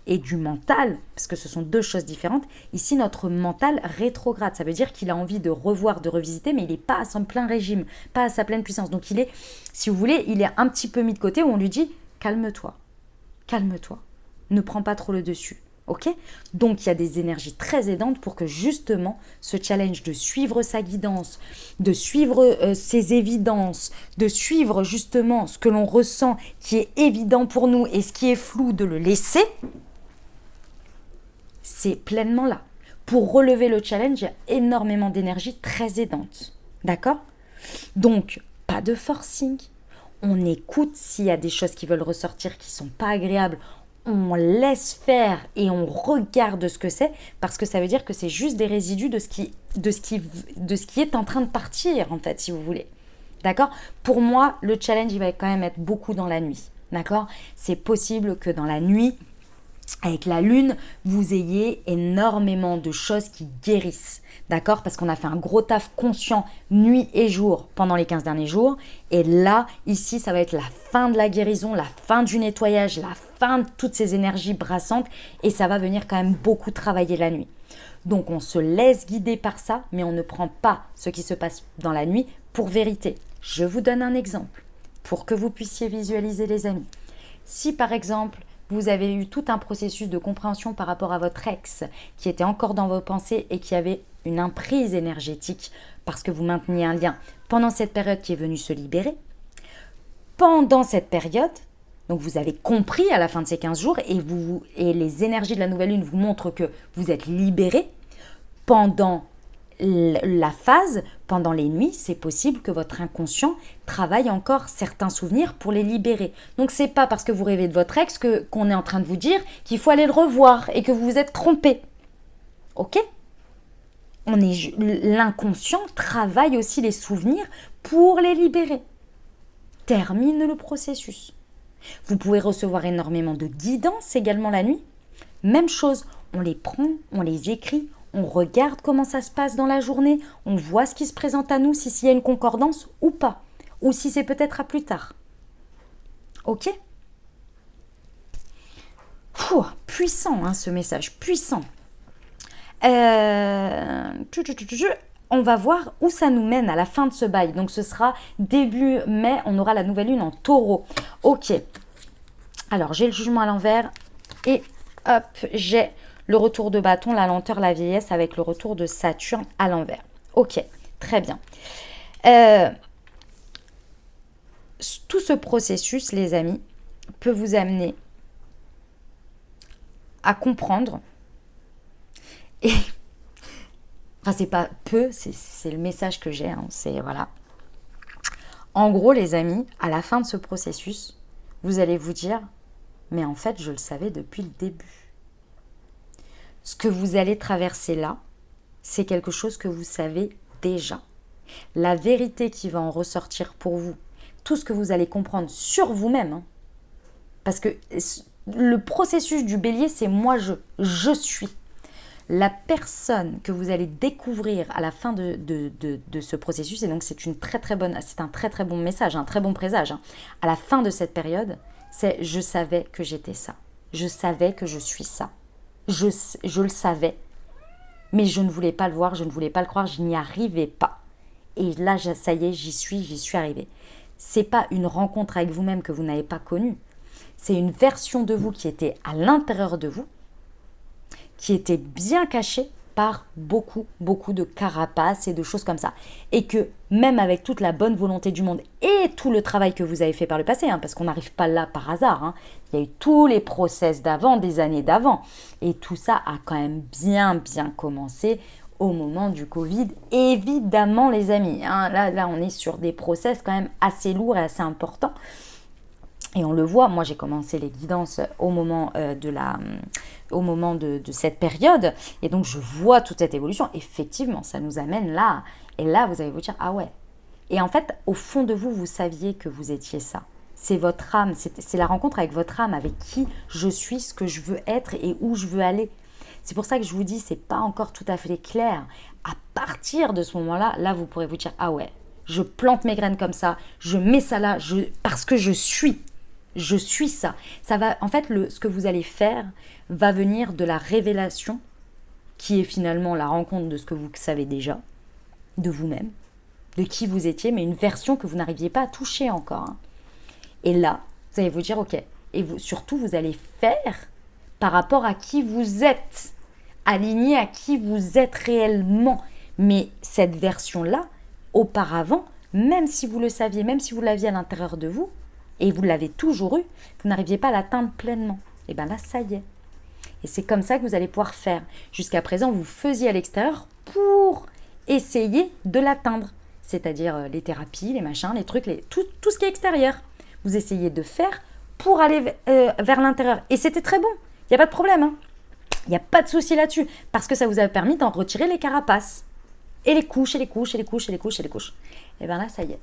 et du mental, parce que ce sont deux choses différentes. Ici, notre mental rétrograde, ça veut dire qu'il a envie de revoir, de revisiter, mais il n'est pas à son plein régime, pas à sa pleine puissance. Donc il est, si vous voulez, il est un petit peu mis de côté, où on lui dit « calme-toi, calme-toi, ne prends pas trop le dessus ». Ok? Donc, il y a des énergies très aidantes pour que justement ce challenge de suivre sa guidance, de suivre ses évidences, de suivre justement ce que l'on ressent qui est évident pour nous et ce qui est flou, de le laisser, c'est pleinement là. Pour relever le challenge, il y a énormément d'énergie très aidante. D'accord? Donc, pas de forcing. On écoute s'il y a des choses qui veulent ressortir qui ne sont pas agréables. On laisse faire et on regarde ce que c'est parce que ça veut dire que c'est juste des résidus de ce qui est en train de partir, en fait, si vous voulez. D'accord? Pour moi, le challenge, il va quand même être beaucoup dans la nuit. D'accord? C'est possible que dans la nuit, avec la lune, vous ayez énormément de choses qui guérissent, d'accord? Parce qu'on a fait un gros taf conscient nuit et jour pendant les 15 derniers jours. Et là, ici, ça va être la fin de la guérison, la fin du nettoyage, la fin de toutes ces énergies brassantes. Et ça va venir quand même beaucoup travailler la nuit. Donc, on se laisse guider par ça, mais on ne prend pas ce qui se passe dans la nuit pour vérité. Je vous donne un exemple pour que vous puissiez visualiser, les amis. Si, par exemple, vous avez eu tout un processus de compréhension par rapport à votre ex qui était encore dans vos pensées et qui avait une emprise énergétique parce que vous mainteniez un lien pendant cette période qui est venue se libérer. Pendant cette période, donc vous avez compris à la fin de ces 15 jours et les énergies de la nouvelle lune vous montrent que vous êtes libéré. Pendant la phase, pendant les nuits, c'est possible que votre inconscient travaille encore certains souvenirs pour les libérer. Donc c'est pas parce que vous rêvez de votre ex qu'on est en train de vous dire qu'il faut aller le revoir et que vous vous êtes trompé. Ok? L'inconscient travaille aussi les souvenirs pour les libérer. Termine le processus. Vous pouvez recevoir énormément de guidance également la nuit. Même chose, on les prend, on les écrit, on regarde comment ça se passe dans la journée, on voit ce qui se présente à nous, s'il y a une concordance ou pas, ou si c'est peut-être à plus tard. Ok? Puissant, hein, ce message, puissant. On va voir où ça nous mène à la fin de ce bail. Donc ce sera début mai, on aura la nouvelle lune en taureau. Ok. Alors j'ai le jugement à l'envers et hop, j'ai le retour de bâton, la lenteur, la vieillesse avec le retour de Saturne à l'envers. Ok, très bien. Tout ce processus, les amis, peut vous amener à comprendre. Et enfin, c'est pas peu, c'est le message que j'ai. Hein, c'est voilà. En gros, les amis, à la fin de ce processus, vous allez vous dire, mais en fait, je le savais depuis le début. Ce que vous allez traverser là, c'est quelque chose que vous savez déjà. La vérité qui va en ressortir pour vous, tout ce que vous allez comprendre sur vous-même, hein, parce que le processus du bélier, c'est moi, je suis. La personne que vous allez découvrir à la fin de ce processus, et donc c'est un très très bon message, un très bon présage, hein, à la fin de cette période, c'est je savais que j'étais ça. Je savais que je suis ça. Je le savais, mais je ne voulais pas le voir, je ne voulais pas le croire, je n'y arrivais pas. Et là, ça y est, j'y suis arrivée. C'est pas une rencontre avec vous-même que vous n'avez pas connue. C'est une version de vous qui était à l'intérieur de vous, qui était bien cachée par beaucoup de carapaces et de choses comme ça. Et que même avec toute la bonne volonté du monde et tout le travail que vous avez fait par le passé, hein, parce qu'on n'arrive pas là par hasard, hein, il y a eu tous les process d'avant, des années d'avant. Et tout ça a quand même bien commencé au moment du Covid. Évidemment, les amis, hein, là, on est sur des process quand même assez lourds et assez importants. Et on le voit, moi j'ai commencé les guidances au moment de cette période. Et donc je vois toute cette évolution. Effectivement, ça nous amène là. Et là, vous allez vous dire, ah ouais. Et en fait, au fond de vous, vous saviez que vous étiez ça. C'est votre âme, c'est la rencontre avec votre âme, avec qui je suis, ce que je veux être et où je veux aller. C'est pour ça que je vous dis, c'est pas encore tout à fait clair. À partir de ce moment-là, là, vous pourrez vous dire, ah ouais, je plante mes graines comme ça, je mets ça là, parce que je suis. Je suis ça. Ça va, en fait, ce que vous allez faire va venir de la révélation, qui est finalement la rencontre de ce que vous savez déjà, de vous-même, de qui vous étiez, mais une version que vous n'arriviez pas à toucher encore. Hein. Et là, vous allez vous dire, ok, et surtout, vous allez faire par rapport à qui vous êtes, aligné à qui vous êtes réellement. Mais cette version-là, auparavant, même si vous le saviez, même si vous l'aviez à l'intérieur de vous, et vous l'avez toujours eu, vous n'arriviez pas à l'atteindre pleinement. Et bien là, ça y est. Et c'est comme ça que vous allez pouvoir faire. Jusqu'à présent, vous faisiez à l'extérieur pour essayer de l'atteindre. C'est-à-dire les thérapies, les machins, les trucs, tout ce qui est extérieur. Vous essayez de faire pour aller vers l'intérieur. Et c'était très bon. Il n'y a pas de problème. Hein. Il n'y a pas de souci là-dessus. Parce que ça vous a permis d'en retirer les carapaces. Et les couches, et les couches, et les couches, et les couches, et les couches. Et bien là, ça y est.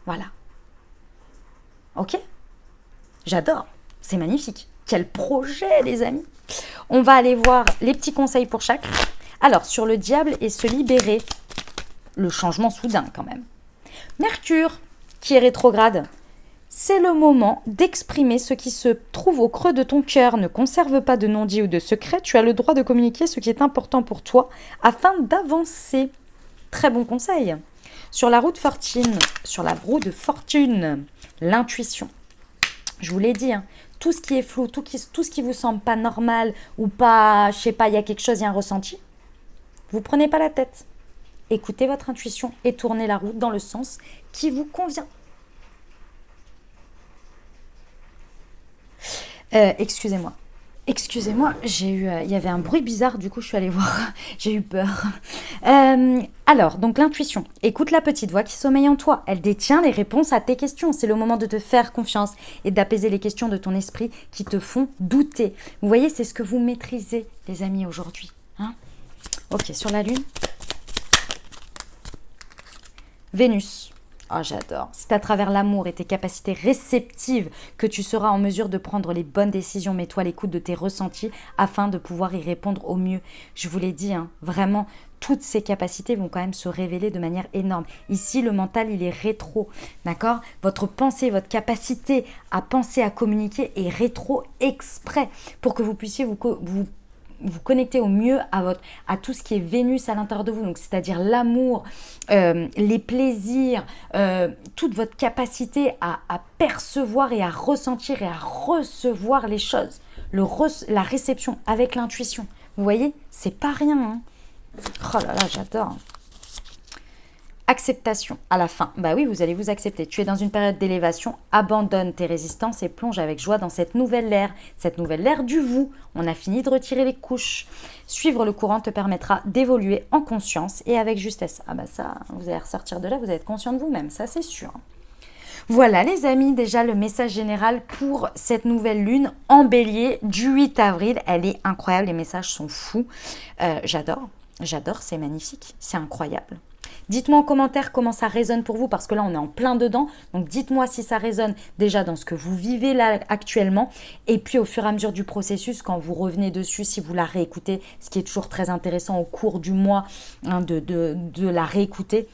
Voilà. Ok? J'adore. C'est magnifique. Quel projet, les amis! On va aller voir les petits conseils pour chaque. Alors, sur le diable et se libérer, le changement soudain quand même. Mercure, qui est rétrograde, c'est le moment d'exprimer ce qui se trouve au creux de ton cœur. Ne conserve pas de non-dit ou de secret. Tu as le droit de communiquer ce qui est important pour toi afin d'avancer. Très bon conseil. Sur la roue de fortune, l'intuition. Je vous l'ai dit, hein, tout ce qui est flou, tout ce qui vous semble pas normal ou pas, je sais pas, il y a quelque chose, il y a un ressenti, vous prenez pas la tête. Écoutez votre intuition et tournez la roue dans le sens qui vous convient. Excusez-moi, il y avait un bruit bizarre, du coup je suis allée voir, j'ai eu peur. Alors, donc l'intuition, écoute la petite voix qui sommeille en toi, elle détient les réponses à tes questions, c'est le moment de te faire confiance et d'apaiser les questions de ton esprit qui te font douter. Vous voyez, c'est ce que vous maîtrisez, les amis, aujourd'hui. Hein. Ok, sur la lune. Vénus. Oh, j'adore. C'est à travers l'amour et tes capacités réceptives que tu seras en mesure de prendre les bonnes décisions. Mets-toi à l'écoute de tes ressentis afin de pouvoir y répondre au mieux. Je vous l'ai dit, hein, vraiment, toutes ces capacités vont quand même se révéler de manière énorme. Ici, le mental, il est rétro, d'accord? Votre pensée, votre capacité à penser, à communiquer est rétro exprès pour que vous puissiez vous connecter au mieux à tout ce qui est Vénus à l'intérieur de vous, donc c'est-à-dire l'amour, les plaisirs, toute votre capacité à percevoir et à ressentir et à recevoir les choses, la réception avec l'intuition. Vous voyez, c'est pas rien. Hein. Oh là là, j'adore. Acceptation à la fin. Bah oui, vous allez vous accepter. Tu es dans une période d'élévation. Abandonne tes résistances et plonge avec joie dans cette nouvelle ère du vous. On a fini de retirer les couches. Suivre le courant te permettra d'évoluer en conscience et avec justesse. Ah bah ça, vous allez ressortir de là, vous allez être conscient de vous-même, ça c'est sûr. Voilà les amis, déjà le message général pour cette nouvelle lune en bélier du 8 avril. Elle est incroyable, les messages sont fous. J'adore, c'est magnifique, c'est incroyable. Dites-moi en commentaire comment ça résonne pour vous, parce que là, on est en plein dedans. Donc, dites-moi si ça résonne déjà dans ce que vous vivez là actuellement. Et puis, au fur et à mesure du processus, quand vous revenez dessus, si vous la réécoutez, ce qui est toujours très intéressant au cours du mois, hein, de la réécouter,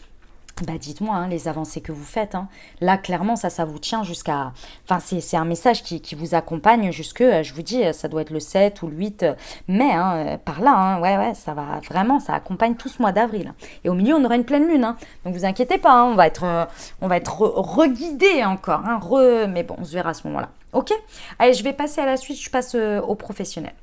bah dites-moi hein, les avancées que vous faites. Hein. Là, clairement, ça vous tient jusqu'à... Enfin, c'est un message qui vous accompagne jusque, je vous dis, ça doit être le 7 ou le 8 mai, hein, par là. Hein, ouais, ça va vraiment, ça accompagne tout ce mois d'avril. Et au milieu, on aura une pleine lune. Hein, donc, vous inquiétez pas, hein, on va être reguidé encore. Hein, mais bon, on se verra à ce moment-là. Ok? Allez, je vais passer à la suite, je passe aux professionnels.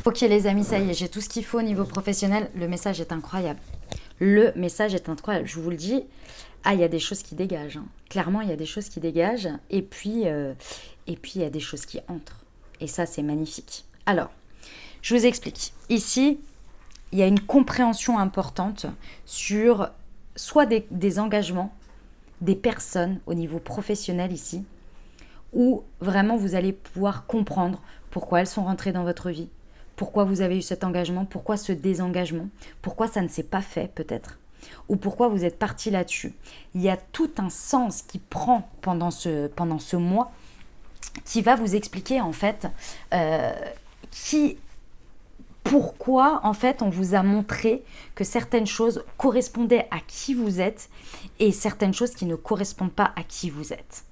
Ok les amis, ça y est, j'ai tout ce qu'il faut au niveau professionnel. Le message est incroyable. Je vous le dis. Ah, il y a des choses qui dégagent. Hein. Clairement, il y a des choses qui dégagent. Et puis, il y a des choses qui entrent. Et ça, c'est magnifique. Alors, je vous explique. Ici, il y a une compréhension importante sur soit des engagements, des personnes au niveau professionnel ici, où vraiment vous allez pouvoir comprendre pourquoi elles sont rentrées dans votre vie. Pourquoi vous avez eu cet engagement, pourquoi ce désengagement, pourquoi ça ne s'est pas fait peut-être, ou pourquoi vous êtes parti là-dessus. Il y a tout un sens qui prend pendant ce mois qui va vous expliquer en fait pourquoi en fait on vous a montré que certaines choses correspondaient à qui vous êtes et certaines choses qui ne correspondent pas à qui vous êtes.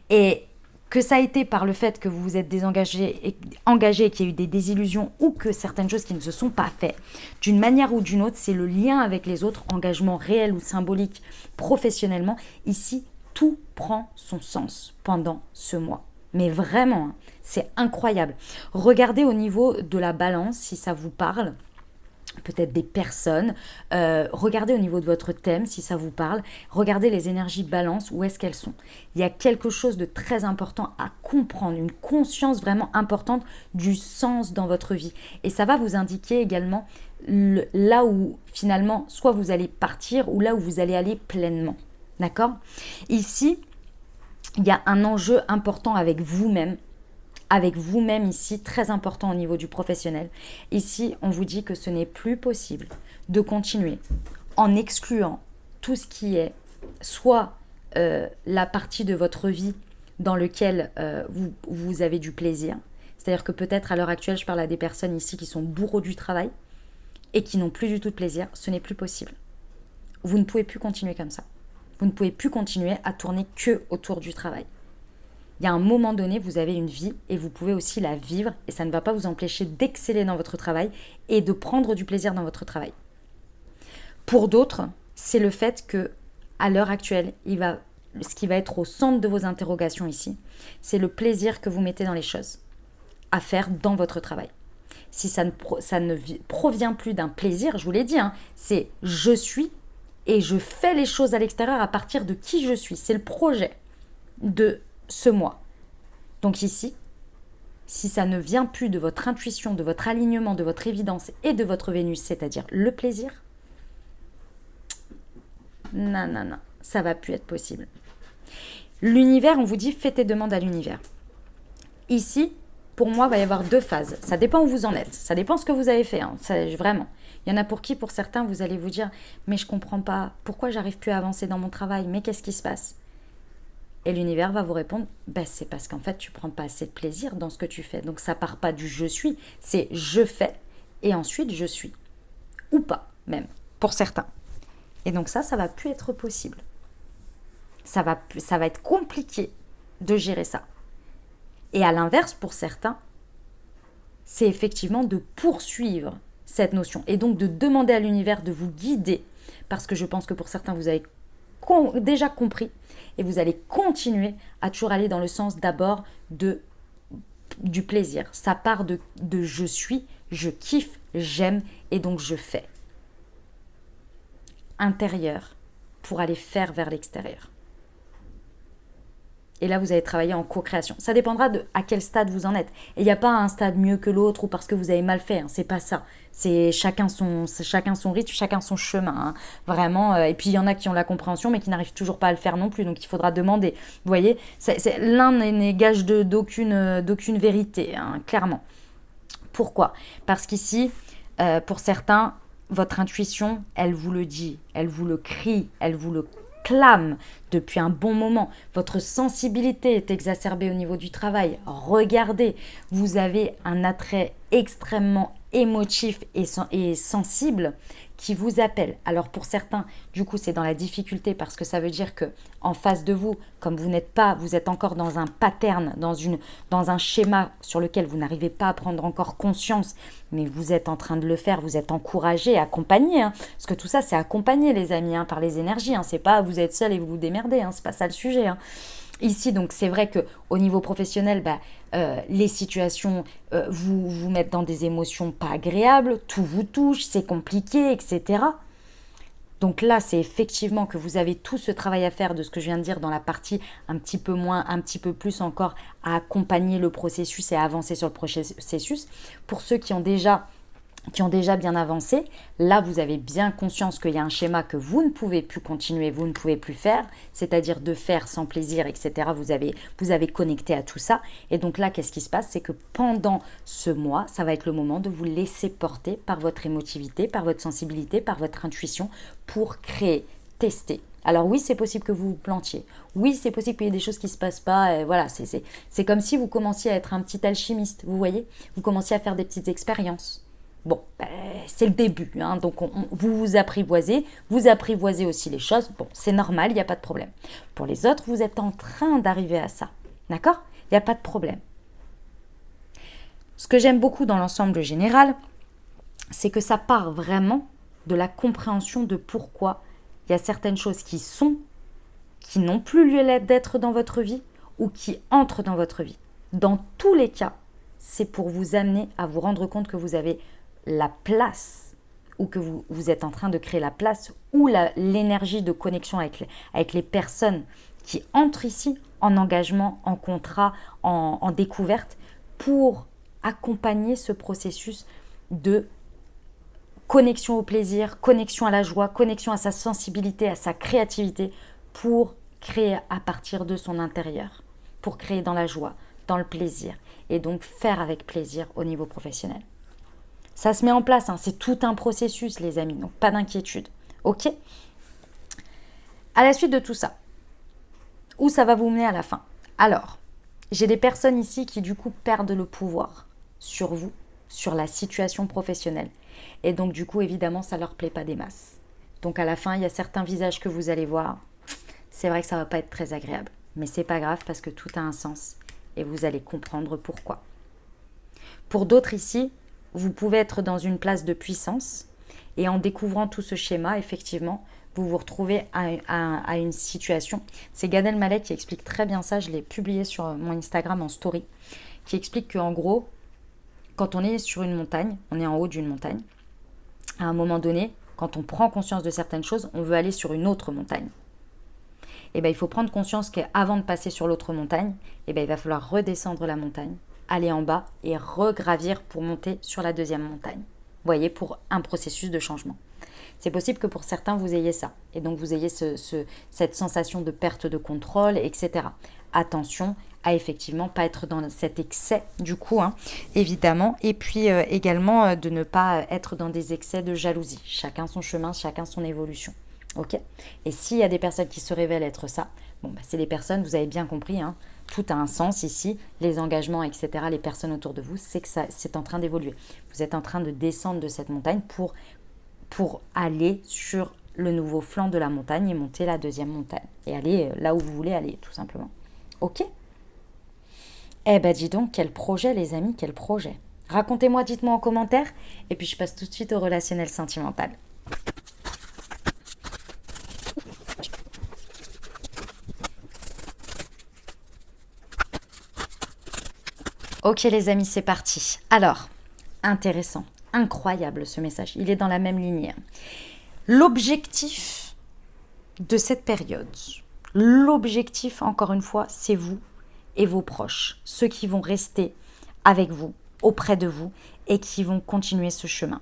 Et Que ça a été par le fait que vous vous êtes engagé, qu'il y a eu des désillusions ou que certaines choses qui ne se sont pas faites, d'une manière ou d'une autre, c'est le lien avec les autres, engagement réel ou symbolique, professionnellement. Ici, tout prend son sens pendant ce mois. Mais vraiment, hein, c'est incroyable. Regardez au niveau de la balance, si ça vous parle. Peut-être des personnes, regardez au niveau de votre thème si ça vous parle, regardez les énergies balance, où est-ce qu'elles sont. Il y a quelque chose de très important à comprendre, une conscience vraiment importante du sens dans votre vie. Et ça va vous indiquer également là où finalement, soit vous allez partir ou là où vous allez aller pleinement. D'accord ? Ici, il y a un enjeu important avec vous-même ici, très important au niveau du professionnel. Ici, on vous dit que ce n'est plus possible de continuer en excluant tout ce qui est soit la partie de votre vie dans laquelle vous avez du plaisir. C'est-à-dire que peut-être à l'heure actuelle, je parle à des personnes ici qui sont bourreaux du travail et qui n'ont plus du tout de plaisir. Ce n'est plus possible. Vous ne pouvez plus continuer comme ça. Vous ne pouvez plus continuer à tourner que autour du travail. Il y a un moment donné, vous avez une vie et vous pouvez aussi la vivre et ça ne va pas vous empêcher d'exceller dans votre travail et de prendre du plaisir dans votre travail. Pour d'autres, c'est le fait que à l'heure actuelle, ce qui va être au centre de vos interrogations ici, c'est le plaisir que vous mettez dans les choses à faire dans votre travail. Si ça ne provient plus d'un plaisir, je vous l'ai dit, hein, c'est je suis et je fais les choses à l'extérieur à partir de qui je suis. C'est le projet de ce mois. Donc ici, si ça ne vient plus de votre intuition, de votre alignement, de votre évidence et de votre Vénus, c'est-à-dire le plaisir, non, ça va plus être possible. L'univers, on vous dit, faites tes demandes à l'univers. Ici, pour moi, il va y avoir 2 phases. Ça dépend où vous en êtes. Ça dépend ce que vous avez fait. Hein. Vraiment. Il y en a pour qui, pour certains, vous allez vous dire « Mais je ne comprends pas. Pourquoi j'arrive plus à avancer dans mon travail? Mais qu'est-ce qui se passe ?» Et l'univers va vous répondre c'est parce qu'en fait, tu ne prends pas assez de plaisir dans ce que tu fais. Donc, ça ne part pas du « je suis », c'est « je fais » et ensuite « je suis ». Ou pas, même, pour certains. Et donc ça ne va plus être possible. Ça va être compliqué de gérer ça. Et à l'inverse, pour certains, c'est effectivement de poursuivre cette notion et donc de demander à l'univers de vous guider parce que je pense que pour certains, vous avez déjà compris et vous allez continuer à toujours aller dans le sens d'abord du plaisir. Ça part de je suis, je kiffe, j'aime et donc je fais. Intérieur pour aller faire vers l'extérieur. Et là, vous allez travailler en co-création. Ça dépendra de à quel stade vous en êtes. Et il n'y a pas un stade mieux que l'autre ou parce que vous avez mal fait. Hein. C'est pas ça. C'est chacun son rythme, chacun son chemin. Hein. Vraiment. Et puis, il y en a qui ont la compréhension, mais qui n'arrivent toujours pas à le faire non plus. Donc, il faudra demander. Vous voyez, l'un n'est gage d'aucune vérité, hein, clairement. Pourquoi ? Parce qu'ici, pour certains, votre intuition, elle vous le dit, elle vous le crie, elle vous le clame depuis un bon moment. Votre sensibilité est exacerbée au niveau du travail. Regardez, vous avez un attrait extrêmement émotif et sensible qui vous appelle. Alors pour certains, du coup, c'est dans la difficulté parce que ça veut dire que en face de vous, comme vous êtes encore dans un pattern, dans un schéma sur lequel vous n'arrivez pas à prendre encore conscience, mais vous êtes en train de le faire, vous êtes encouragé, accompagné, hein, parce que tout ça, c'est accompagné, les amis, hein, par les énergies. Hein, c'est pas vous êtes seul et vous vous démerdez, hein, c'est pas ça le sujet. Hein. Ici, donc, c'est vrai qu'au niveau professionnel, les situations vous mettent dans des émotions pas agréables, tout vous touche, c'est compliqué, etc. Donc là, c'est effectivement que vous avez tout ce travail à faire de ce que je viens de dire dans la partie un petit peu plus encore à accompagner le processus et à avancer sur le processus. Pour ceux qui ont déjà bien avancé, là vous avez bien conscience qu'il y a un schéma que vous ne pouvez plus continuer, vous ne pouvez plus faire, c'est-à-dire de faire sans plaisir, etc. Vous avez connecté à tout ça. Et donc là, qu'est-ce qui se passe? C'est que pendant ce mois, ça va être le moment de vous laisser porter par votre émotivité, par votre sensibilité, par votre intuition pour créer, tester. Alors oui, c'est possible que vous vous plantiez. Oui, c'est possible qu'il y ait des choses qui ne se passent pas. Voilà, c'est comme si vous commenciez à être un petit alchimiste, vous voyez? Vous commenciez à faire des petites expériences. Bon, c'est le début, hein, donc vous apprivoisez aussi les choses. Bon, c'est normal, il n'y a pas de problème. Pour les autres, vous êtes en train d'arriver à ça, d'accord? Il n'y a pas de problème. Ce que j'aime beaucoup dans l'ensemble général, c'est que ça part vraiment de la compréhension de pourquoi il y a certaines choses qui n'ont plus lieu d'être dans votre vie ou qui entrent dans votre vie. Dans tous les cas, c'est pour vous amener à vous rendre compte que vous avez la place ou que vous êtes en train de créer la place ou l'énergie de connexion avec les personnes qui entrent ici en engagement, en contrat, en découverte pour accompagner ce processus de connexion au plaisir, connexion à la joie, connexion à sa sensibilité, à sa créativité pour créer à partir de son intérieur, pour créer dans la joie, dans le plaisir et donc faire avec plaisir au niveau professionnel. Ça se met en place, hein, c'est tout un processus les amis, donc pas d'inquiétude, ok? À la suite de tout ça, où ça va vous mener à la fin? Alors, j'ai des personnes ici qui du coup perdent le pouvoir sur vous, sur la situation professionnelle. Et donc du coup, évidemment, ça ne leur plaît pas des masses. Donc à la fin, il y a certains visages que vous allez voir. C'est vrai que ça ne va pas être très agréable. Mais c'est pas grave parce que tout a un sens. Et vous allez comprendre pourquoi. Pour d'autres ici, vous pouvez être dans une place de puissance. Et en découvrant tout ce schéma, effectivement, vous vous retrouvez à une situation. C'est Gad Elmaleh qui explique très bien ça. Je l'ai publié sur mon Instagram en story. Qui explique qu'en gros, quand on est sur une montagne, on est en haut d'une montagne, à un moment donné, quand on prend conscience de certaines choses, on veut aller sur une autre montagne. Et bien, il faut prendre conscience qu'avant de passer sur l'autre montagne, et bien, il va falloir redescendre la montagne, aller en bas et regravir pour monter sur la deuxième montagne. Vous voyez, pour un processus de changement. C'est possible que pour certains, vous ayez ça. Et donc, vous ayez cette sensation de perte de contrôle, etc. Attention à effectivement pas être dans cet excès du coup, hein, évidemment. Et puis également de ne pas être dans des excès de jalousie. Chacun son chemin, chacun son évolution. Ok? Et s'il y a des personnes qui se révèlent être ça, bon, bah, c'est les personnes, vous avez bien compris, hein, tout a un sens ici, les engagements, etc., les personnes autour de vous, c'est que c'est en train d'évoluer. Vous êtes en train de descendre de cette montagne pour aller sur le nouveau flanc de la montagne et monter la deuxième montagne. Et aller là où vous voulez aller, tout simplement. Ok? Eh ben dis donc, quel projet les amis, quel projet. Racontez-moi, dites-moi en commentaire, et puis je passe tout de suite au relationnel sentimental. Ok les amis, c'est parti. Alors, intéressant, incroyable ce message, il est dans la même lignée. L'objectif de cette période, l'objectif, encore une fois, c'est vous et vos proches, ceux qui vont rester avec vous, auprès de vous, et qui vont continuer ce chemin.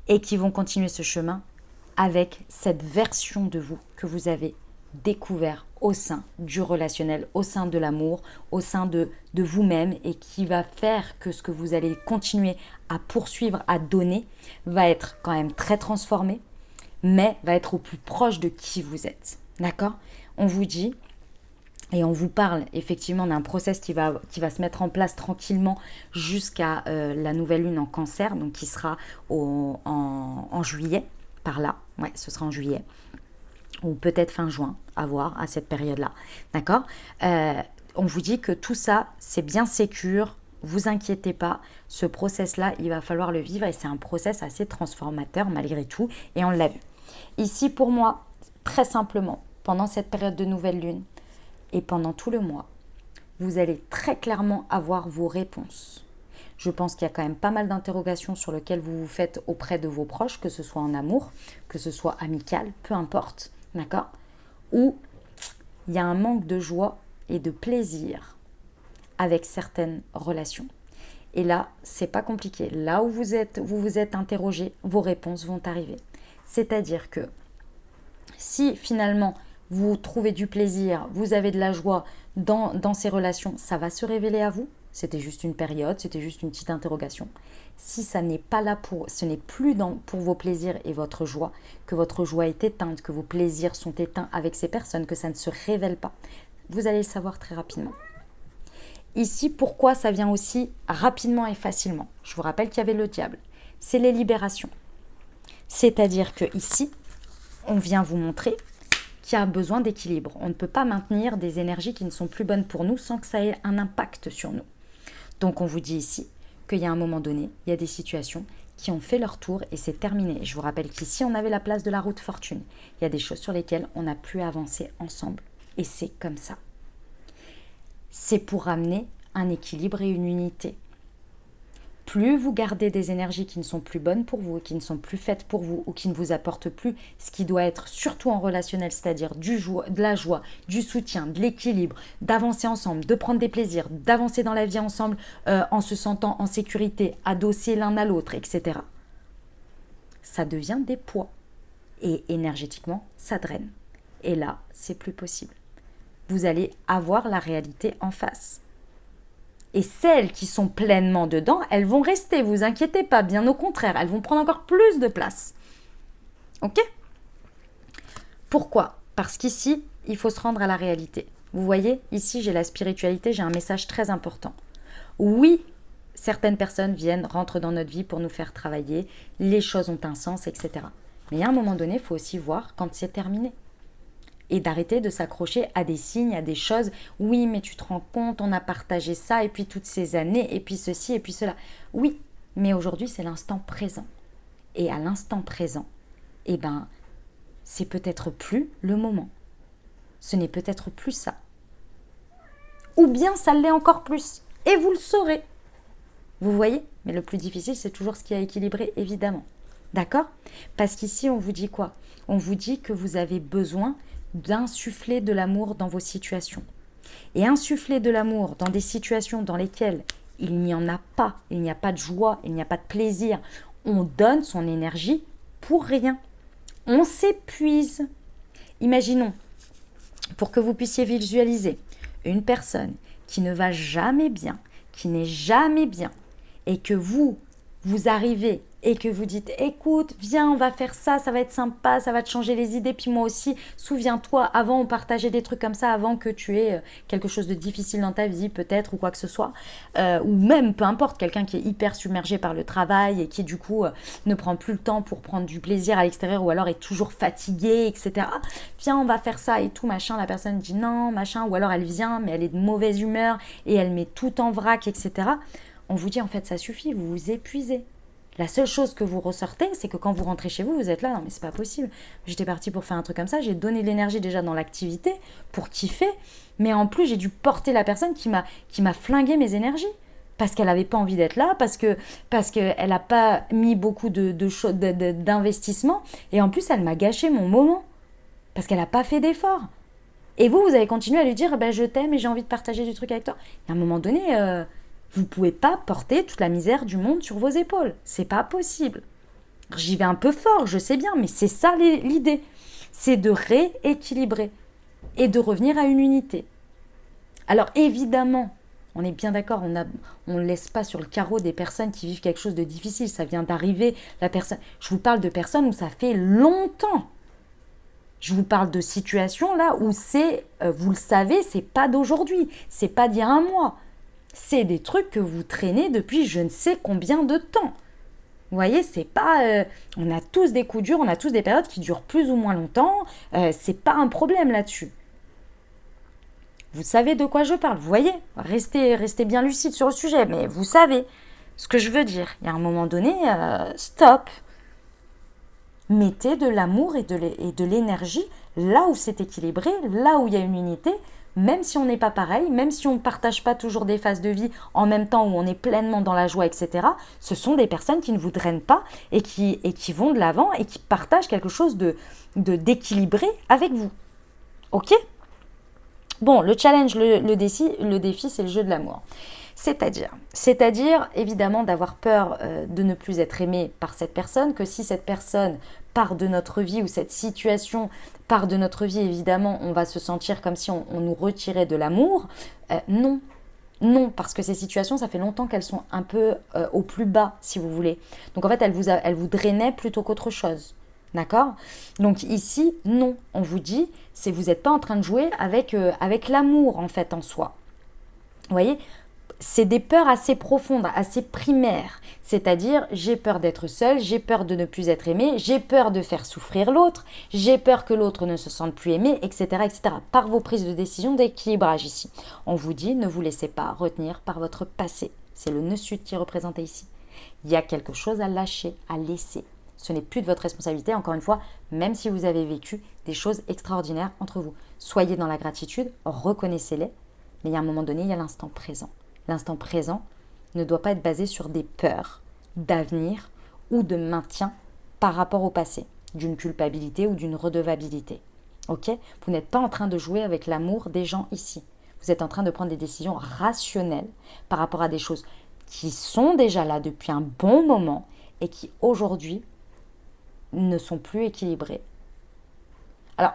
Et qui vont continuer ce chemin avec cette version de vous que vous avez découvert au sein du relationnel, au sein de l'amour, au sein de vous-même, et qui va faire que ce que vous allez continuer à poursuivre, à donner, va être quand même très transformé, mais va être au plus proche de qui vous êtes. D'accord? On vous dit, et on vous parle effectivement d'un process qui va se mettre en place tranquillement jusqu'à la nouvelle lune en cancer, donc qui sera en juillet, par là. Ouais, ce sera en juillet. Ou peut-être fin juin, à voir, à cette période-là. D'accord? On vous dit que tout ça, c'est bien sécure, vous inquiétez pas, ce process-là, il va falloir le vivre et c'est un process assez transformateur malgré tout, et on l'a vu. Ici, pour moi, très simplement, pendant cette période de nouvelle lune et pendant tout le mois, vous allez très clairement avoir vos réponses. Je pense qu'il y a quand même pas mal d'interrogations sur lesquelles vous vous faites auprès de vos proches, que ce soit en amour, que ce soit amical, peu importe, d'accord? Ou il y a un manque de joie et de plaisir avec certaines relations. Et là, c'est pas compliqué. Là où vous vous êtes interrogé, vos réponses vont arriver. C'est-à-dire que si finalement vous trouvez du plaisir, vous avez de la joie dans ces relations, ça va se révéler à vous. C'était juste une période, c'était juste une petite interrogation. Si ça n'est pas là ce n'est plus pour vos plaisirs et votre joie, que votre joie est éteinte, que vos plaisirs sont éteints avec ces personnes, que ça ne se révèle pas, vous allez le savoir très rapidement. Ici, pourquoi ça vient aussi rapidement et facilement? Je vous rappelle qu'il y avait le diable. C'est les libérations. C'est-à-dire que ici, on vient vous montrer qui a besoin d'équilibre. On ne peut pas maintenir des énergies qui ne sont plus bonnes pour nous sans que ça ait un impact sur nous. Donc on vous dit ici qu'il y a un moment donné, il y a des situations qui ont fait leur tour et c'est terminé. Je vous rappelle qu'ici, on avait la place de la roue de fortune. Il y a des choses sur lesquelles on n'a plus avancé ensemble. Et c'est comme ça. C'est pour ramener un équilibre et une unité. Plus vous gardez des énergies qui ne sont plus bonnes pour vous, qui ne sont plus faites pour vous ou qui ne vous apportent plus ce qui doit être surtout en relationnel, c'est-à-dire de la joie, du soutien, de l'équilibre, d'avancer ensemble, de prendre des plaisirs, d'avancer dans la vie ensemble en se sentant en sécurité, adossés l'un à l'autre, etc. Ça devient des poids et énergétiquement, ça draine. Et là, c'est plus possible. Vous allez avoir la réalité en face. Et celles qui sont pleinement dedans, elles vont rester, vous inquiétez pas, bien au contraire, elles vont prendre encore plus de place. Ok ? Pourquoi ? Parce qu'ici, il faut se rendre à la réalité. Vous voyez, ici, j'ai la spiritualité, j'ai un message très important. Oui, certaines personnes rentrent dans notre vie pour nous faire travailler, les choses ont un sens, etc. Mais à un moment donné, il faut aussi voir quand c'est terminé. Et d'arrêter de s'accrocher à des signes, à des choses. Oui, mais tu te rends compte, on a partagé ça, et puis toutes ces années, et puis ceci, et puis cela. Oui, mais aujourd'hui, c'est l'instant présent. Et à l'instant présent, c'est peut-être plus le moment. Ce n'est peut-être plus ça. Ou bien ça l'est encore plus. Et vous le saurez. Vous voyez ? Mais le plus difficile, c'est toujours ce qui a équilibré, évidemment. D'accord ? Parce qu'ici, on vous dit quoi ? On vous dit que vous avez besoin d'insuffler de l'amour dans vos situations. Et insuffler de l'amour dans des situations dans lesquelles il n'y en a pas, il n'y a pas de joie, il n'y a pas de plaisir, on donne son énergie pour rien. On s'épuise. Imaginons, pour que vous puissiez visualiser, une personne qui ne va jamais bien, qui n'est jamais bien, et que vous arrivez et que vous dites, écoute, viens, on va faire ça, ça va être sympa, ça va te changer les idées, puis moi aussi, souviens-toi, avant on partageait des trucs comme ça, avant que tu aies quelque chose de difficile dans ta vie, peut-être, ou quoi que ce soit, ou même, peu importe, quelqu'un qui est hyper submergé par le travail et qui, du coup, ne prend plus le temps pour prendre du plaisir à l'extérieur, ou alors est toujours fatigué, etc. Viens, on va faire ça et tout, machin, la personne dit non, machin, ou alors elle vient, mais elle est de mauvaise humeur, et elle met tout en vrac, etc. On vous dit, en fait, ça suffit, vous vous épuisez. La seule chose que vous ressortez, c'est que quand vous rentrez chez vous, vous êtes là, non mais c'est pas possible. J'étais partie pour faire un truc comme ça, j'ai donné de l'énergie déjà dans l'activité pour kiffer, mais en plus j'ai dû porter la personne qui m'a flingué mes énergies. Parce qu'elle n'avait pas envie d'être là, parce qu'elle n'a pas mis beaucoup d'investissement, et en plus elle m'a gâché mon moment, parce qu'elle n'a pas fait d'effort. Et vous avez continué à lui dire, je t'aime et j'ai envie de partager du truc avec toi. Et à un moment donné... vous ne pouvez pas porter toute la misère du monde sur vos épaules. C'est pas possible. J'y vais un peu fort, je sais bien, mais c'est ça l'idée. C'est de rééquilibrer et de revenir à une unité. Alors évidemment, on est bien d'accord, on ne laisse pas sur le carreau des personnes qui vivent quelque chose de difficile. Ça vient d'arriver. Je vous parle de personnes où ça fait longtemps. Je vous parle de situations là où vous le savez, c'est pas d'aujourd'hui, c'est pas d'il y a un mois. C'est des trucs que vous traînez depuis je ne sais combien de temps. Vous voyez, c'est pas... on a tous des coups durs, on a tous des périodes qui durent plus ou moins longtemps. C'est pas un problème là-dessus. Vous savez de quoi je parle, vous voyez ? Restez bien lucide sur le sujet, mais vous savez ce que je veux dire. Il y a un moment donné, stop. Mettez de l'amour et de l'énergie là où c'est équilibré, là où il y a une unité, même si on n'est pas pareil, même si on ne partage pas toujours des phases de vie en même temps où on est pleinement dans la joie, etc. Ce sont des personnes qui ne vous drainent pas et qui vont de l'avant et qui partagent quelque chose d'équilibré avec vous. Ok ? Bon, le challenge, le défi, c'est le jeu de l'amour. C'est-à-dire évidemment d'avoir peur de ne plus être aimé par cette personne, que si cette personne part de notre vie ou cette situation part de notre vie, évidemment, on va se sentir comme si on nous retirait de l'amour. Non, parce que ces situations, ça fait longtemps qu'elles sont un peu au plus bas, si vous voulez. Donc en fait, elles vous drainaient plutôt qu'autre chose. D'accord ? Donc ici, non, on vous dit, vous n'êtes pas en train de jouer avec l'amour en fait en soi. Vous voyez ? c'est des peurs assez profondes, assez primaires. C'est-à-dire, j'ai peur d'être seule, j'ai peur de ne plus être aimée, j'ai peur de faire souffrir l'autre, j'ai peur que l'autre ne se sente plus aimé, etc., etc. Par vos prises de décision d'équilibrage ici. On vous dit, ne vous laissez pas retenir par votre passé. C'est le nœud sud qui est représenté ici. Il y a quelque chose à lâcher, à laisser. Ce n'est plus de votre responsabilité, encore une fois, même si vous avez vécu des choses extraordinaires entre vous. Soyez dans la gratitude, reconnaissez-les, mais il y a un moment donné, il y a l'instant présent. L'instant présent ne doit pas être basé sur des peurs d'avenir ou de maintien par rapport au passé, d'une culpabilité ou d'une redevabilité. Ok ? Vous n'êtes pas en train de jouer avec l'amour des gens ici. Vous êtes en train de prendre des décisions rationnelles par rapport à des choses qui sont déjà là depuis un bon moment et qui aujourd'hui ne sont plus équilibrées. Alors,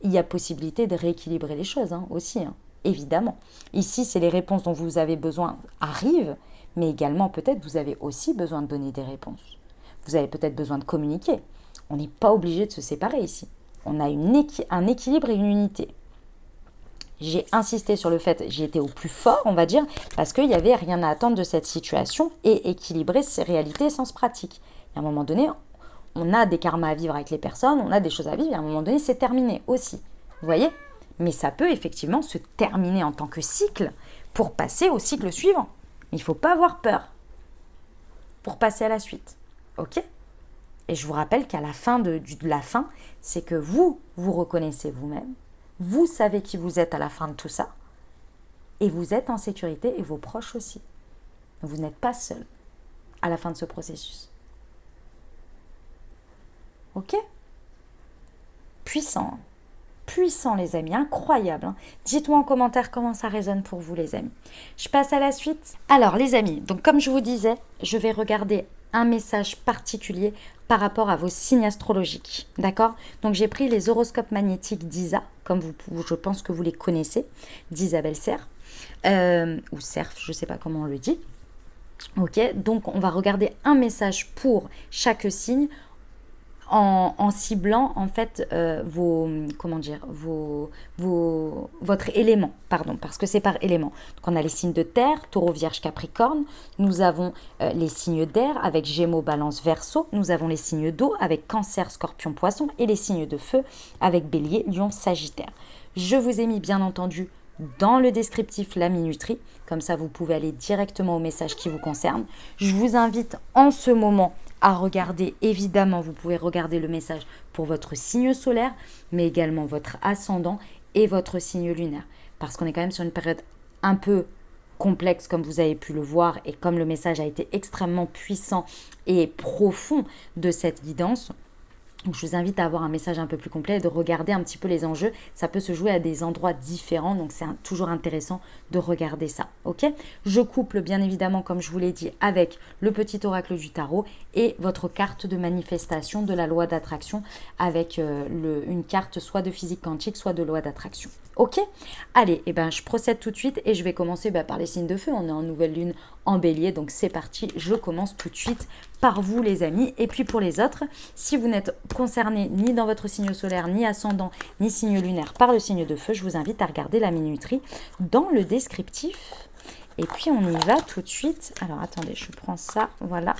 il y a possibilité de rééquilibrer les choses aussi, évidemment. Ici, c'est les réponses dont vous avez besoin arrivent, mais également peut-être vous avez aussi besoin de donner des réponses. Vous avez peut-être besoin de communiquer. On n'est pas obligé de se séparer ici. On a un équilibre et une unité. J'ai insisté sur le fait, j'ai été au plus fort, on va dire, parce qu'il n'y avait rien à attendre de cette situation et équilibrer ces réalités sans pratique. À un moment donné, on a des karmas à vivre avec les personnes, on a des choses à vivre, et à un moment donné, c'est terminé aussi. Vous voyez ? Mais ça peut effectivement se terminer en tant que cycle pour passer au cycle suivant. Mais il ne faut pas avoir peur pour passer à la suite. Ok ? Et je vous rappelle qu'à la fin de la fin, c'est que vous reconnaissez vous-même, vous savez qui vous êtes à la fin de tout ça, et vous êtes en sécurité et vos proches aussi. Vous n'êtes pas seul à la fin de ce processus. Ok ? Puissant. Puissant les amis, incroyable. Dites-moi en commentaire comment ça résonne pour vous les amis. Je passe à la suite. Alors les amis, donc comme je vous disais, je vais regarder un message particulier par rapport à vos signes astrologiques. D'accord ? Donc j'ai pris les horoscopes magnétiques d'Isa, comme je pense que vous les connaissez, d'Isabelle Serre, ou Cerf, je ne sais pas comment on le dit. Ok, donc on va regarder un message pour chaque signe en ciblant en fait votre élément, parce que c'est par élément. Donc on a les signes de terre, taureau, vierge, capricorne, nous avons les signes d'air avec gémeaux, balance, verseau, nous avons les signes d'eau avec cancer, scorpion, poisson et les signes de feu avec bélier, lion, sagittaire. Je vous ai mis bien entendu dans le descriptif la minuterie, comme ça vous pouvez aller directement au message qui vous concerne. Je vous invite en ce moment à regarder, évidemment vous pouvez regarder le message pour votre signe solaire, mais également votre ascendant et votre signe lunaire, parce qu'on est quand même sur une période un peu complexe comme vous avez pu le voir, et comme le message a été extrêmement puissant et profond de cette guidance. Donc je vous invite à avoir un message un peu plus complet et de regarder un petit peu les enjeux. Ça peut se jouer à des endroits différents, donc c'est toujours intéressant de regarder ça. Ok ? Je couple bien évidemment, comme je vous l'ai dit, avec le petit oracle du tarot et votre carte de manifestation de la loi d'attraction avec une carte soit de physique quantique, soit de loi d'attraction. Ok ? Allez, je procède tout de suite et je vais commencer par les signes de feu. On est en nouvelle lune en bélier, donc c'est parti. Je commence tout de suite par vous les amis. Et puis pour les autres, si vous n'êtes concerné ni dans votre signe solaire, ni ascendant, ni signe lunaire par le signe de feu, je vous invite à regarder la minuterie dans le descriptif. Et puis on y va tout de suite. Alors attendez, je prends ça, voilà,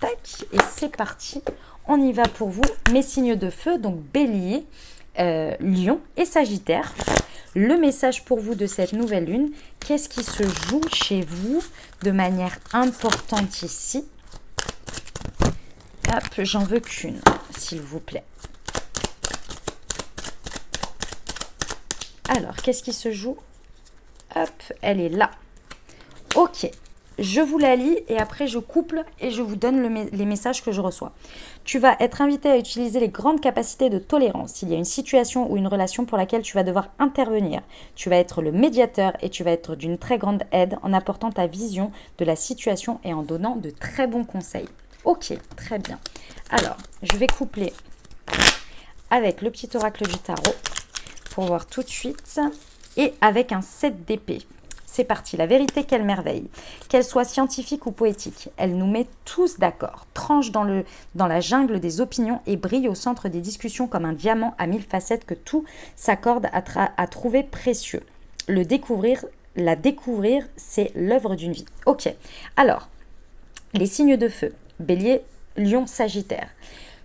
tac, et c'est parti. On y va pour vous, mes signes de feu, donc bélier, lion et sagittaire. Le message pour vous de cette nouvelle lune, qu'est-ce qui se joue chez vous de manière importante ici ? Hop, j'en veux qu'une, s'il vous plaît. Alors, qu'est-ce qui se joue ? Hop, elle est là. Ok, je vous la lis et après je couple et je vous donne les messages que je reçois. Tu vas être invité à utiliser les grandes capacités de tolérance. Il y a une situation ou une relation pour laquelle tu vas devoir intervenir. Tu vas être le médiateur et tu vas être d'une très grande aide en apportant ta vision de la situation et en donnant de très bons conseils. Ok, très bien. Alors, je vais coupler avec le petit oracle du tarot pour voir tout de suite et avec un 7 d'épée. C'est parti, la vérité, quelle merveille. Qu'elle soit scientifique ou poétique, elle nous met tous d'accord, tranche dans la jungle des opinions et brille au centre des discussions comme un diamant à 1000 facettes que tout s'accorde à trouver précieux. Le découvrir la découvrir, c'est l'œuvre d'une vie. Ok, alors, les signes de feu, Bélier, Lion, Sagittaire.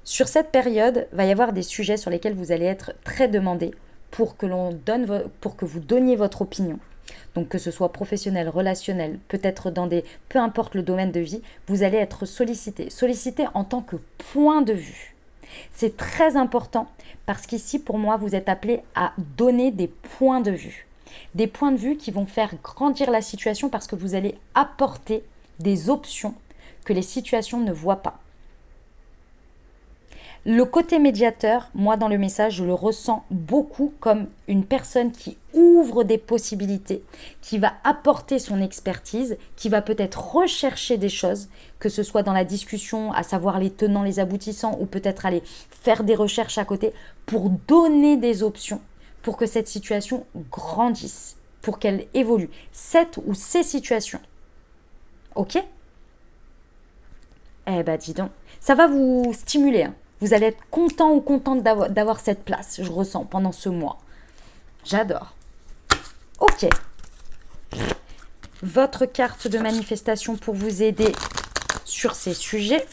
Sur cette période, va y avoir des sujets sur lesquels vous allez être très demandé pour que vous donniez votre opinion. Donc que ce soit professionnel, relationnel, peut-être peu importe le domaine de vie, vous allez être sollicité. Sollicité en tant que point de vue. C'est très important parce qu'ici, pour moi, vous êtes appelé à donner des points de vue. Des points de vue qui vont faire grandir la situation parce que vous allez apporter des options que les situations ne voient pas. Le côté médiateur, moi dans le message, je le ressens beaucoup comme une personne qui ouvre des possibilités, qui va apporter son expertise, qui va peut-être rechercher des choses, que ce soit dans la discussion, à savoir les tenants, les aboutissants, ou peut-être aller faire des recherches à côté pour donner des options, pour que cette situation grandisse, pour qu'elle évolue. Cette ou ces situations. Ok ? Eh ben dis donc, ça va vous stimuler, hein. Vous allez être content ou contente d'avoir cette place, je ressens, pendant ce mois. J'adore. Ok. Votre carte de manifestation pour vous aider sur ces sujets.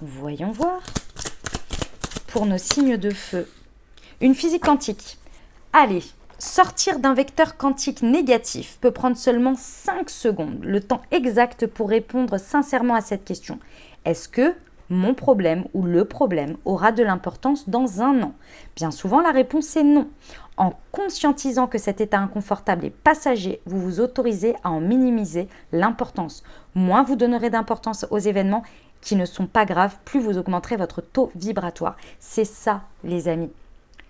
Voyons voir. Pour nos signes de feu. Une physique quantique. Allez, sortir d'un vecteur quantique négatif peut prendre seulement 5 secondes, le temps exact pour répondre sincèrement à cette question. Est-ce que mon problème ou le problème aura de l'importance dans un an? Bien souvent, la réponse est non. En conscientisant que cet état inconfortable est passager, vous vous autorisez à en minimiser l'importance. Moins vous donnerez d'importance aux événements qui ne sont pas graves, plus vous augmenterez votre taux vibratoire. C'est ça, les amis.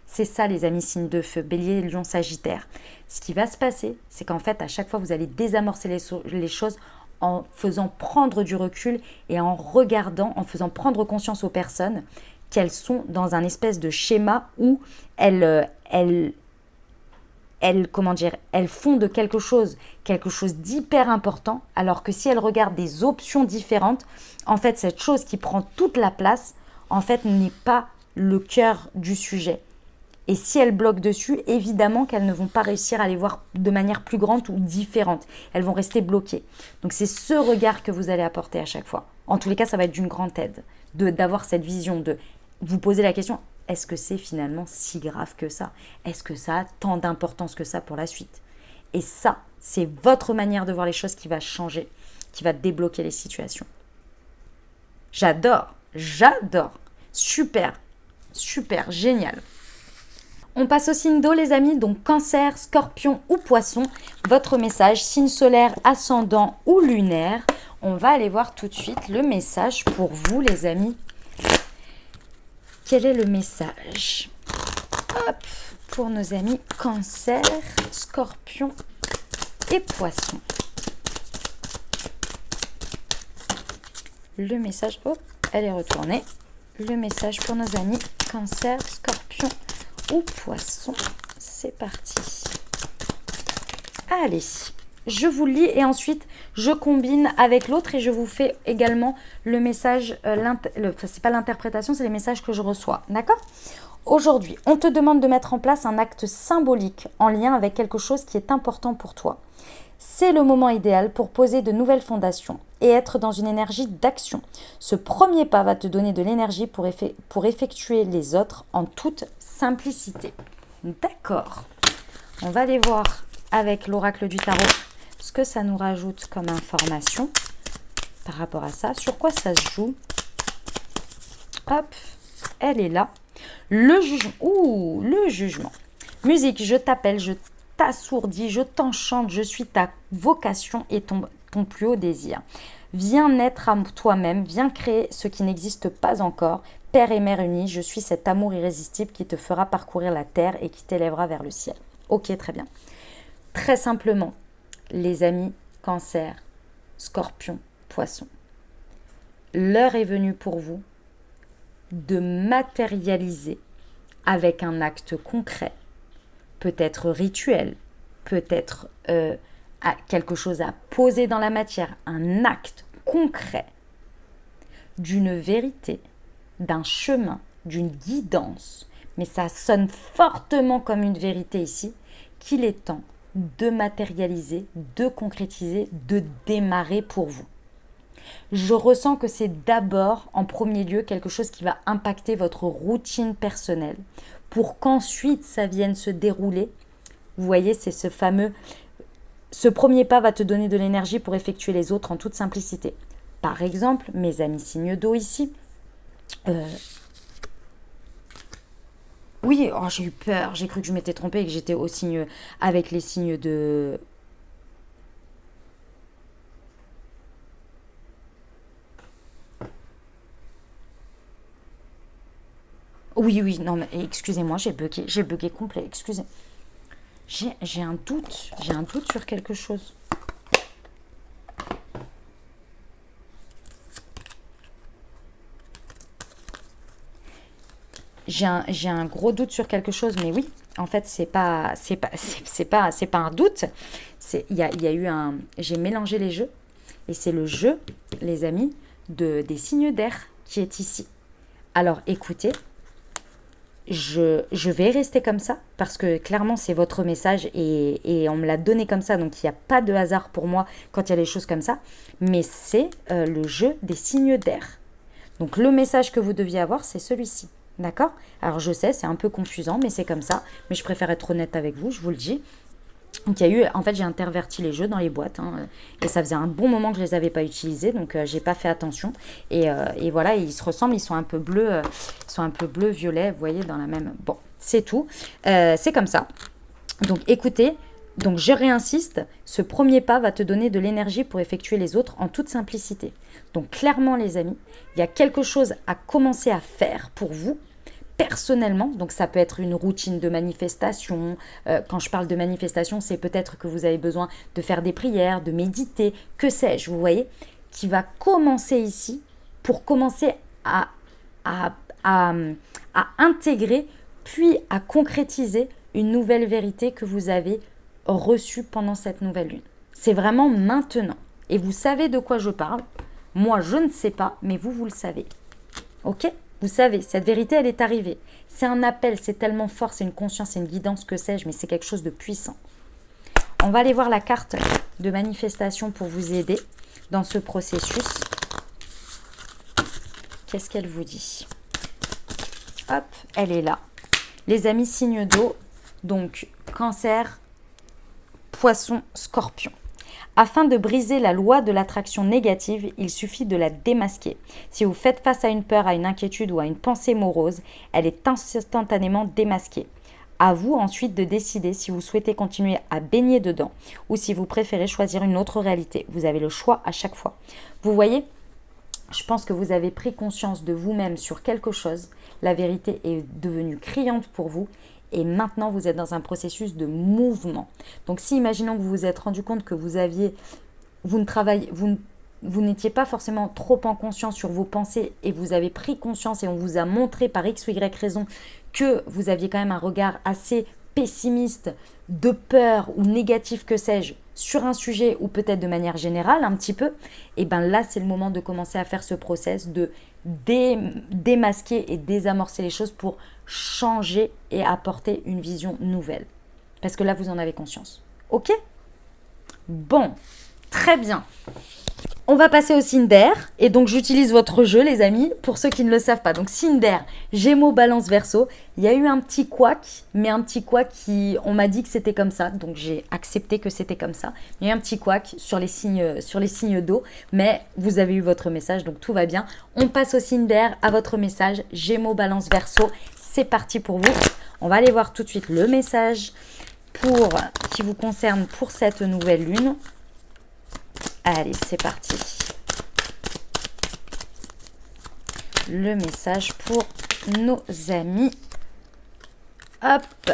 C'est ça, les amis, signes de feu, Bélier, Lion, Sagittaire. Ce qui va se passer, c'est qu'en fait, à chaque fois, vous allez désamorcer les choses en faisant prendre du recul et en regardant, en faisant prendre conscience aux personnes qu'elles sont dans un espèce de schéma où elles font de quelque chose d'hyper important, alors que si elles regardent des options différentes, en fait, cette chose qui prend toute la place, en fait, n'est pas le cœur du sujet. Et si elles bloquent dessus, évidemment qu'elles ne vont pas réussir à les voir de manière plus grande ou différente. Elles vont rester bloquées. Donc c'est ce regard que vous allez apporter à chaque fois. En tous les cas, ça va être d'une grande aide d'avoir cette vision, de vous poser la question, est-ce que c'est finalement si grave que ça? Est-ce que ça a tant d'importance que ça pour la suite? Et ça, c'est votre manière de voir les choses qui va changer, qui va débloquer les situations. J'adore. Super, génial. On passe au signe d'eau, les amis, donc Cancer, Scorpion ou Poisson. Votre message, signe solaire, ascendant ou lunaire. On va aller voir tout de suite le message pour vous, les amis. Quel est le message? Hop, pour nos amis Cancer, Scorpion et Poisson. Le message, hop, elle est retournée. Le message pour nos amis Cancer, Scorpion ou Poisson. C'est parti. Allez, je vous lis et ensuite je combine avec l'autre et je vous fais également le message, c'est pas l'interprétation, c'est les messages que je reçois, d'accord? Aujourd'hui, on te demande de mettre en place un acte symbolique en lien avec quelque chose qui est important pour toi. C'est le moment idéal pour poser de nouvelles fondations et être dans une énergie d'action. Ce premier pas va te donner de l'énergie pour effectuer les autres en toute simplicité. D'accord. On va aller voir avec l'oracle du tarot ce que ça nous rajoute comme information par rapport à ça. Sur quoi ça se joue? Hop, elle est là. Le jugement. Musique, je t'appelle, je t'assourdis, je t'enchante, je suis ta vocation et ton plus haut désir. Viens naître à toi-même, viens créer ce qui n'existe pas encore. Père et mère unis, je suis cet amour irrésistible qui te fera parcourir la terre et qui t'élèvera vers le ciel. Ok, très bien. Très simplement, les amis, Cancer, Scorpion, Poisson. L'heure est venue pour vous de matérialiser avec un acte concret, peut-être rituel, peut-être quelque chose à poser dans la matière, un acte concret d'une vérité, d'un chemin, d'une guidance, mais ça sonne fortement comme une vérité ici, qu'il est temps de matérialiser, de concrétiser, de démarrer pour vous. Je ressens que c'est d'abord, en premier lieu, quelque chose qui va impacter votre routine personnelle pour qu'ensuite ça vienne se dérouler. Vous voyez, c'est ce fameux... Ce premier pas va te donner de l'énergie pour effectuer les autres en toute simplicité. Par exemple, mes amis signes d'eau ici. Oui, oh, j'ai eu peur, j'ai cru que je m'étais trompée et que j'étais au signe avec les signes de... Oui, oui, non, mais excusez-moi, j'ai bugué complet, excusez. J'ai un doute sur quelque chose. J'ai un gros doute sur quelque chose, mais oui, en fait, c'est pas un doute. Il y a eu un, j'ai mélangé les jeux, et c'est le jeu, les amis, des signes d'air qui est ici. Alors, écoutez, je vais rester comme ça parce que clairement c'est votre message et on me l'a donné comme ça, donc il n'y a pas de hasard pour moi quand il y a des choses comme ça, mais c'est le jeu des signes d'air. Donc le message que vous deviez avoir, c'est celui-ci, d'accord? Alors je sais, c'est un peu confusant, mais c'est comme ça, mais je préfère être honnête avec vous, je vous le dis. Donc il y a eu, en fait j'ai interverti les jeux dans les boîtes et ça faisait un bon moment que je les avais pas utilisés, donc j'ai pas fait attention et voilà, ils se ressemblent, ils sont un peu bleus, violet, vous voyez, dans la même... Bon, c'est tout, c'est comme ça. Donc écoutez, donc je réinsiste, ce premier pas va te donner de l'énergie pour effectuer les autres en toute simplicité. Donc clairement les amis, il y a quelque chose à commencer à faire pour vous personnellement, donc ça peut être une routine de manifestation. Quand je parle de manifestation, c'est peut-être que vous avez besoin de faire des prières, de méditer, que sais-je, vous voyez, qui va commencer ici pour commencer à, à, à intégrer puis à concrétiser une nouvelle vérité que vous avez reçue pendant cette nouvelle lune. C'est vraiment maintenant. Et vous savez de quoi je parle. Moi, je ne sais pas, mais vous le savez. Ok ? Vous savez, cette vérité, elle est arrivée. C'est un appel, c'est tellement fort, c'est une conscience, c'est une guidance, que sais-je, mais c'est quelque chose de puissant. On va aller voir la carte de manifestation pour vous aider dans ce processus. Qu'est-ce qu'elle vous dit? Hop, elle est là. Les amis signes d'eau, donc Cancer, Poisson, Scorpion. Afin de briser la loi de l'attraction négative, il suffit de la démasquer. Si vous faites face à une peur, à une inquiétude ou à une pensée morose, elle est instantanément démasquée. À vous ensuite de décider si vous souhaitez continuer à baigner dedans ou si vous préférez choisir une autre réalité. Vous avez le choix à chaque fois. Vous voyez, je pense que vous avez pris conscience de vous-même sur quelque chose. La vérité est devenue criante pour vous. Et maintenant, vous êtes dans un processus de mouvement. Donc, si imaginons que vous vous êtes rendu compte que vous n'étiez pas forcément trop en conscience sur vos pensées et vous avez pris conscience et on vous a montré par X ou Y raison que vous aviez quand même un regard assez pessimiste, de peur ou négatif, que sais-je, sur un sujet ou peut-être de manière générale un petit peu, et bien là, c'est le moment de commencer à faire ce process de démasquer et désamorcer les choses pour changer et apporter une vision nouvelle. Parce que là, vous en avez conscience. Ok? Bon, très bien. On va passer au signe d'air. Et donc, j'utilise votre jeu, les amis, pour ceux qui ne le savent pas. Donc, signe d'air, Gémeaux, Balance, Verseau. Il y a eu un petit couac, mais un petit couac on m'a dit que c'était comme ça. Donc, j'ai accepté que c'était comme ça. Il y a eu un petit couac sur les signes d'eau. Mais vous avez eu votre message, donc tout va bien. On passe au signe d'air, à votre message. Gémeaux, Balance, Verseau. C'est parti pour vous. On va aller voir tout de suite le message qui vous concerne pour cette nouvelle lune. Allez, c'est parti. Le message pour nos amis. Hop,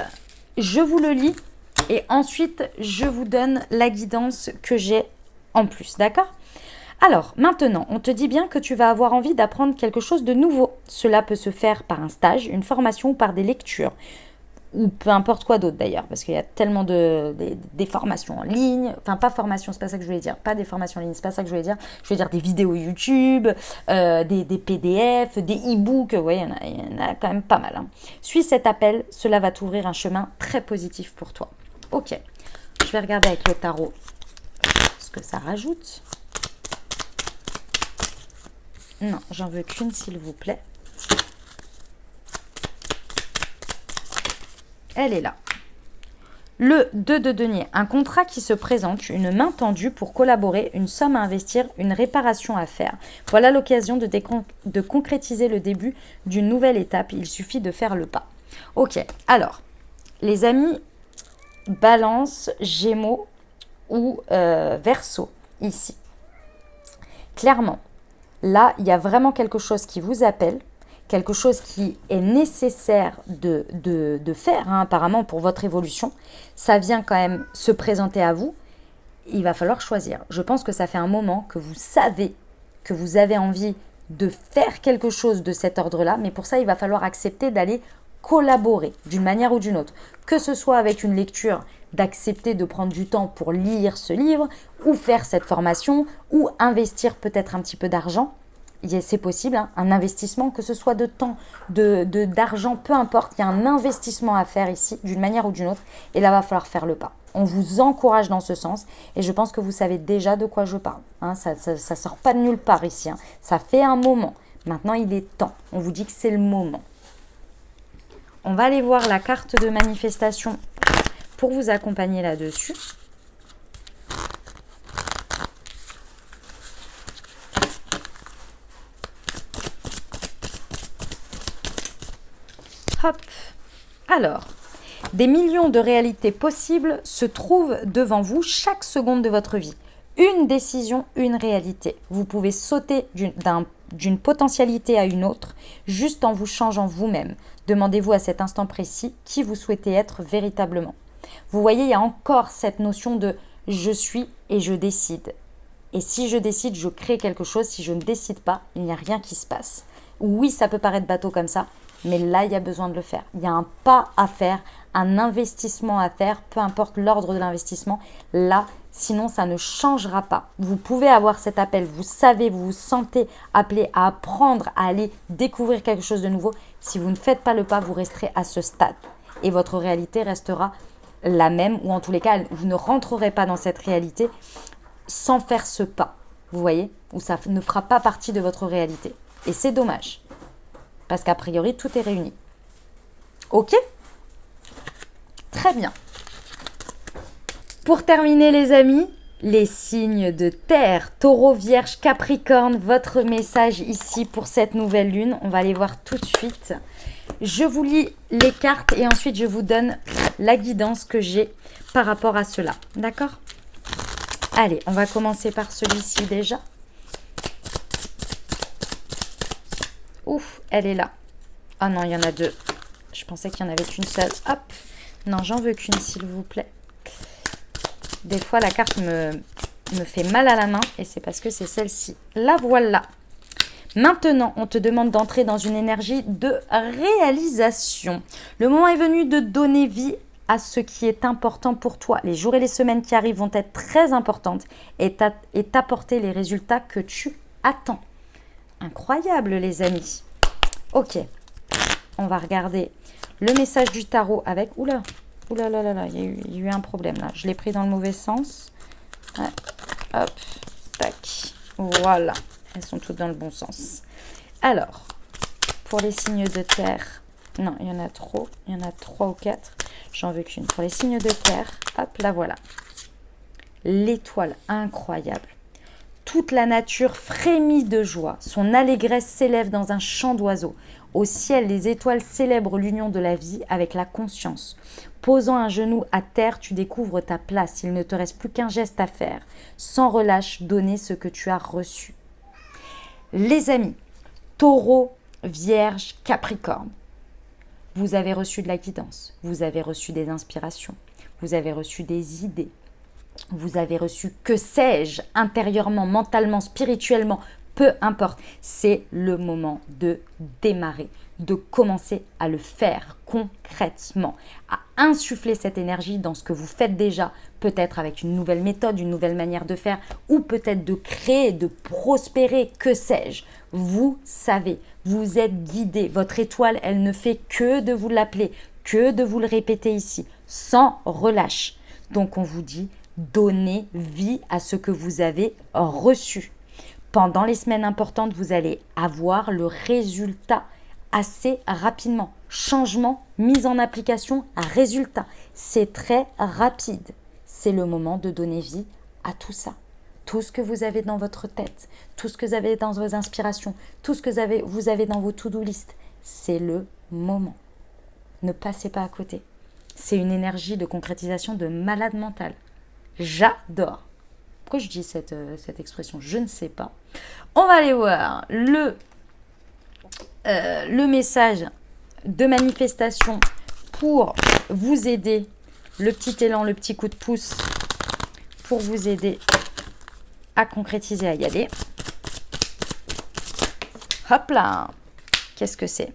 je vous le lis et ensuite je vous donne la guidance que j'ai en plus, d'accord ? Alors, maintenant, on te dit bien que tu vas avoir envie d'apprendre quelque chose de nouveau. Cela peut se faire par un stage, une formation ou par des lectures. Ou peu importe quoi d'autre d'ailleurs, parce qu'il y a tellement des formations en ligne, enfin pas formation, c'est pas ça que je voulais dire, pas des formations en ligne, c'est pas ça que je voulais dire des vidéos YouTube, des PDF, des e-books, ouais, il y en a quand même pas mal. Hein. Suis cet appel, cela va t'ouvrir un chemin très positif pour toi. Ok, Je vais regarder avec le tarot ce que ça rajoute. Non, j'en veux qu'une, s'il vous plaît. Elle est là. Le 2 de denier, un contrat qui se présente, une main tendue pour collaborer, une somme à investir, une réparation à faire. Voilà l'occasion de concrétiser le début d'une nouvelle étape. Il suffit de faire le pas. Ok, alors, les amis, Balance, Gémeaux ou Verseau, ici. Clairement, là, il y a vraiment quelque chose qui vous appelle. Quelque chose qui est nécessaire de faire, hein, apparemment, pour votre évolution. Ça vient quand même se présenter à vous. Il va falloir choisir. Je pense que ça fait un moment que vous savez que vous avez envie de faire quelque chose de cet ordre-là, mais pour ça, il va falloir accepter d'aller collaborer d'une manière ou d'une autre. Que ce soit avec une lecture, d'accepter de prendre du temps pour lire ce livre, ou faire cette formation, ou investir peut-être un petit peu d'argent. C'est possible, hein, un investissement, que ce soit de temps, d'argent, peu importe, il y a un investissement à faire ici, d'une manière ou d'une autre, et là, il va falloir faire le pas. On vous encourage dans ce sens, et je pense que vous savez déjà de quoi je parle. Hein, ça ne sort pas de nulle part ici, hein. Ça fait un moment. Maintenant, il est temps. On vous dit que c'est le moment. On va aller voir la carte de manifestation pour vous accompagner là-dessus. Hop. Alors, des millions de réalités possibles se trouvent devant vous chaque seconde de votre vie. Une décision, une réalité. Vous pouvez sauter d'une potentialité à une autre juste en vous changeant vous-même. Demandez-vous à cet instant précis qui vous souhaitez être véritablement. Vous voyez, il y a encore cette notion de « je suis et je décide ». Et si je décide, je crée quelque chose. Si je ne décide pas, il n'y a rien qui se passe. Oui, ça peut paraître bateau comme ça, mais là, il y a besoin de le faire. Il y a un pas à faire, un investissement à faire, peu importe l'ordre de l'investissement. Là, sinon, ça ne changera pas. Vous pouvez avoir cet appel, vous savez, vous vous sentez appelé à apprendre, à aller découvrir quelque chose de nouveau. Si vous ne faites pas le pas, vous resterez à ce stade. Et votre réalité restera la même, ou en tous les cas, vous ne rentrerez pas dans cette réalité sans faire ce pas. Vous voyez, ou ça ne fera pas partie de votre réalité. Et c'est dommage. Parce qu'a priori, tout est réuni. Ok? Très bien. Pour terminer, les amis, les signes de terre, Taureau, Vierge, Capricorne, votre message ici pour cette nouvelle lune. On va aller voir tout de suite. Je vous lis les cartes et ensuite je vous donne la guidance que j'ai par rapport à cela. D'accord? Allez, on va commencer par celui-ci déjà. Ouf, elle est là. Ah non, il y en a deux. Je pensais qu'il n'y en avait qu'une seule. Hop. Non, j'en veux qu'une, s'il vous plaît. Des fois, la carte me fait mal à la main et c'est parce que c'est celle-ci. La voilà. Maintenant, on te demande d'entrer dans une énergie de réalisation. Le moment est venu de donner vie à ce qui est important pour toi. Les jours et les semaines qui arrivent vont être très importantes et t'apporter les résultats que tu attends. Incroyable, les amis. Ok, on va regarder le message du tarot avec... Oula, oula là là là, il y a eu un problème là. Je l'ai pris dans le mauvais sens. Ouais. Hop, tac. Voilà, elles sont toutes dans le bon sens. Alors, pour les signes de terre... Non, il y en a trop. Il y en a 3 ou 4. J'en veux qu'une. Pour les signes de terre, hop, là voilà. L'étoile incroyable. Toute la nature frémit de joie. Son allégresse s'élève dans un chant d'oiseaux. Au ciel, les étoiles célèbrent l'union de la vie avec la conscience. Posant un genou à terre, tu découvres ta place. Il ne te reste plus qu'un geste à faire. Sans relâche, donner ce que tu as reçu. Les amis, Taureau, Vierge, Capricorne. Vous avez reçu de la guidance. Vous avez reçu des inspirations. Vous avez reçu des idées. Vous avez reçu, que sais-je, intérieurement, mentalement, spirituellement, peu importe. C'est le moment de démarrer, de commencer à le faire concrètement, à insuffler cette énergie dans ce que vous faites déjà, peut-être avec une nouvelle méthode, une nouvelle manière de faire, ou peut-être de créer, de prospérer, que sais-je. Vous savez, vous êtes guidé. Votre étoile, elle ne fait que de vous l'appeler, que de vous le répéter ici, sans relâche. Donc on vous dit, donnez vie à ce que vous avez reçu. Pendant les semaines importantes, vous allez avoir le résultat assez rapidement. Changement, mise en application, résultat. C'est très rapide. C'est le moment de donner vie à tout ça. Tout ce que vous avez dans votre tête, tout ce que vous avez dans vos inspirations, tout ce que vous avez dans vos to-do list, c'est le moment. Ne passez pas à côté. C'est une énergie de concrétisation de malade mental. J'adore. Pourquoi je dis cette expression? Je ne sais pas. On va aller voir le message de manifestation pour vous aider. Le petit élan, le petit coup de pouce pour vous aider à concrétiser, à y aller. Hop là! Qu'est-ce que c'est?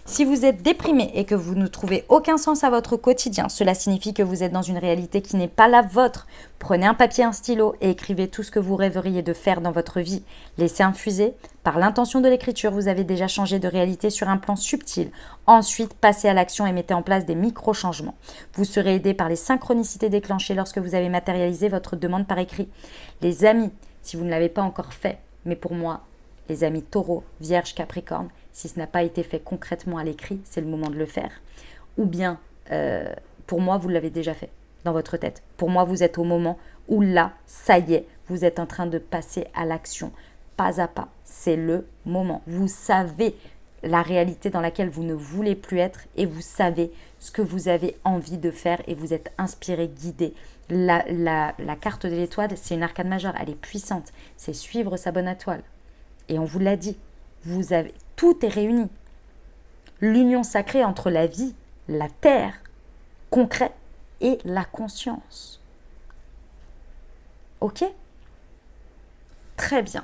Si vous êtes déprimé et que vous ne trouvez aucun sens à votre quotidien, cela signifie que vous êtes dans une réalité qui n'est pas la vôtre. Prenez un papier, un stylo et écrivez tout ce que vous rêveriez de faire dans votre vie. Laissez infuser. Par l'intention de l'écriture, vous avez déjà changé de réalité sur un plan subtil. Ensuite, passez à l'action et mettez en place des micro-changements. Vous serez aidé par les synchronicités déclenchées lorsque vous avez matérialisé votre demande par écrit. Les amis, si vous ne l'avez pas encore fait, mais pour moi, les amis Taureau, Vierge, Capricorne, si ce n'a pas été fait concrètement à l'écrit, c'est le moment de le faire. Ou bien, pour moi, vous l'avez déjà fait dans votre tête. Pour moi, vous êtes au moment où là, ça y est, vous êtes en train de passer à l'action, pas à pas. C'est le moment. Vous savez la réalité dans laquelle vous ne voulez plus être et vous savez ce que vous avez envie de faire et vous êtes inspiré, guidé. La carte de l'étoile, c'est une arcane majeure, elle est puissante. C'est suivre sa bonne étoile. Et on vous l'a dit, tout est réuni. L'union sacrée entre la vie, la terre, concret, et la conscience. Ok? Très bien.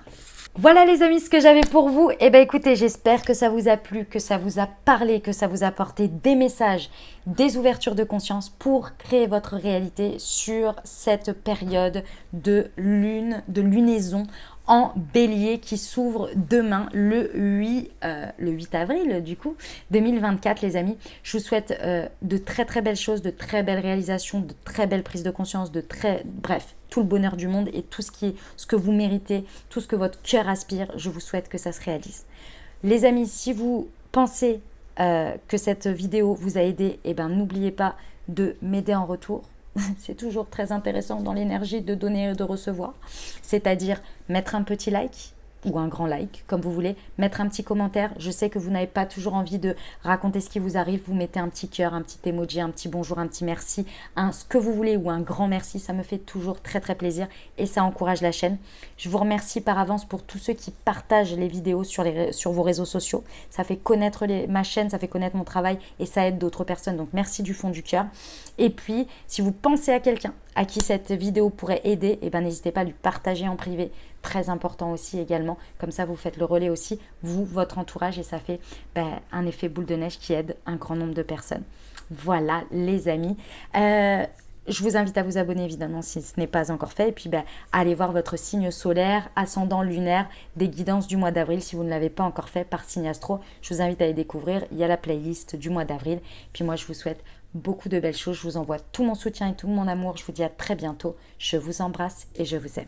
Voilà les amis ce que j'avais pour vous. Eh bien écoutez, j'espère que ça vous a plu, que ça vous a parlé, que ça vous a apporté des messages, des ouvertures de conscience pour créer votre réalité sur cette période de lunaison en bélier qui s'ouvre demain le 8 avril du coup 2024 les amis. Je vous souhaite de très très belles choses, de très belles réalisations, de très belles prises de conscience, bref, tout le bonheur du monde et tout ce que vous méritez, tout ce que votre cœur aspire, je vous souhaite que ça se réalise. Les amis, si vous pensez que cette vidéo vous a aidé, eh ben n'oubliez pas de m'aider en retour. C'est toujours très intéressant dans l'énergie de donner et de recevoir. C'est-à-dire mettre un petit like ou un grand like, comme vous voulez, mettre un petit commentaire. Je sais que vous n'avez pas toujours envie de raconter ce qui vous arrive. Vous mettez un petit cœur, un petit emoji, un petit bonjour, un petit merci, ce que vous voulez ou un grand merci. Ça me fait toujours très très plaisir et ça encourage la chaîne. Je vous remercie par avance pour tous ceux qui partagent les vidéos sur vos réseaux sociaux. Ça fait connaître ma chaîne, ça fait connaître mon travail et ça aide d'autres personnes. Donc merci du fond du cœur. Et puis, si vous pensez à quelqu'un à qui cette vidéo pourrait aider, eh ben, n'hésitez pas à lui partager en privé. Très important aussi également. Comme ça, vous faites le relais aussi, vous, votre entourage, et ça fait un effet boule de neige qui aide un grand nombre de personnes. Voilà les amis. Je vous invite à vous abonner évidemment si ce n'est pas encore fait. Et puis allez voir votre signe solaire, ascendant lunaire, des guidances du mois d'avril si vous ne l'avez pas encore fait par signe astro. Je vous invite à les découvrir. Il y a la playlist du mois d'avril. Puis moi, je vous souhaite beaucoup de belles choses. Je vous envoie tout mon soutien et tout mon amour. Je vous dis à très bientôt. Je vous embrasse et je vous aime.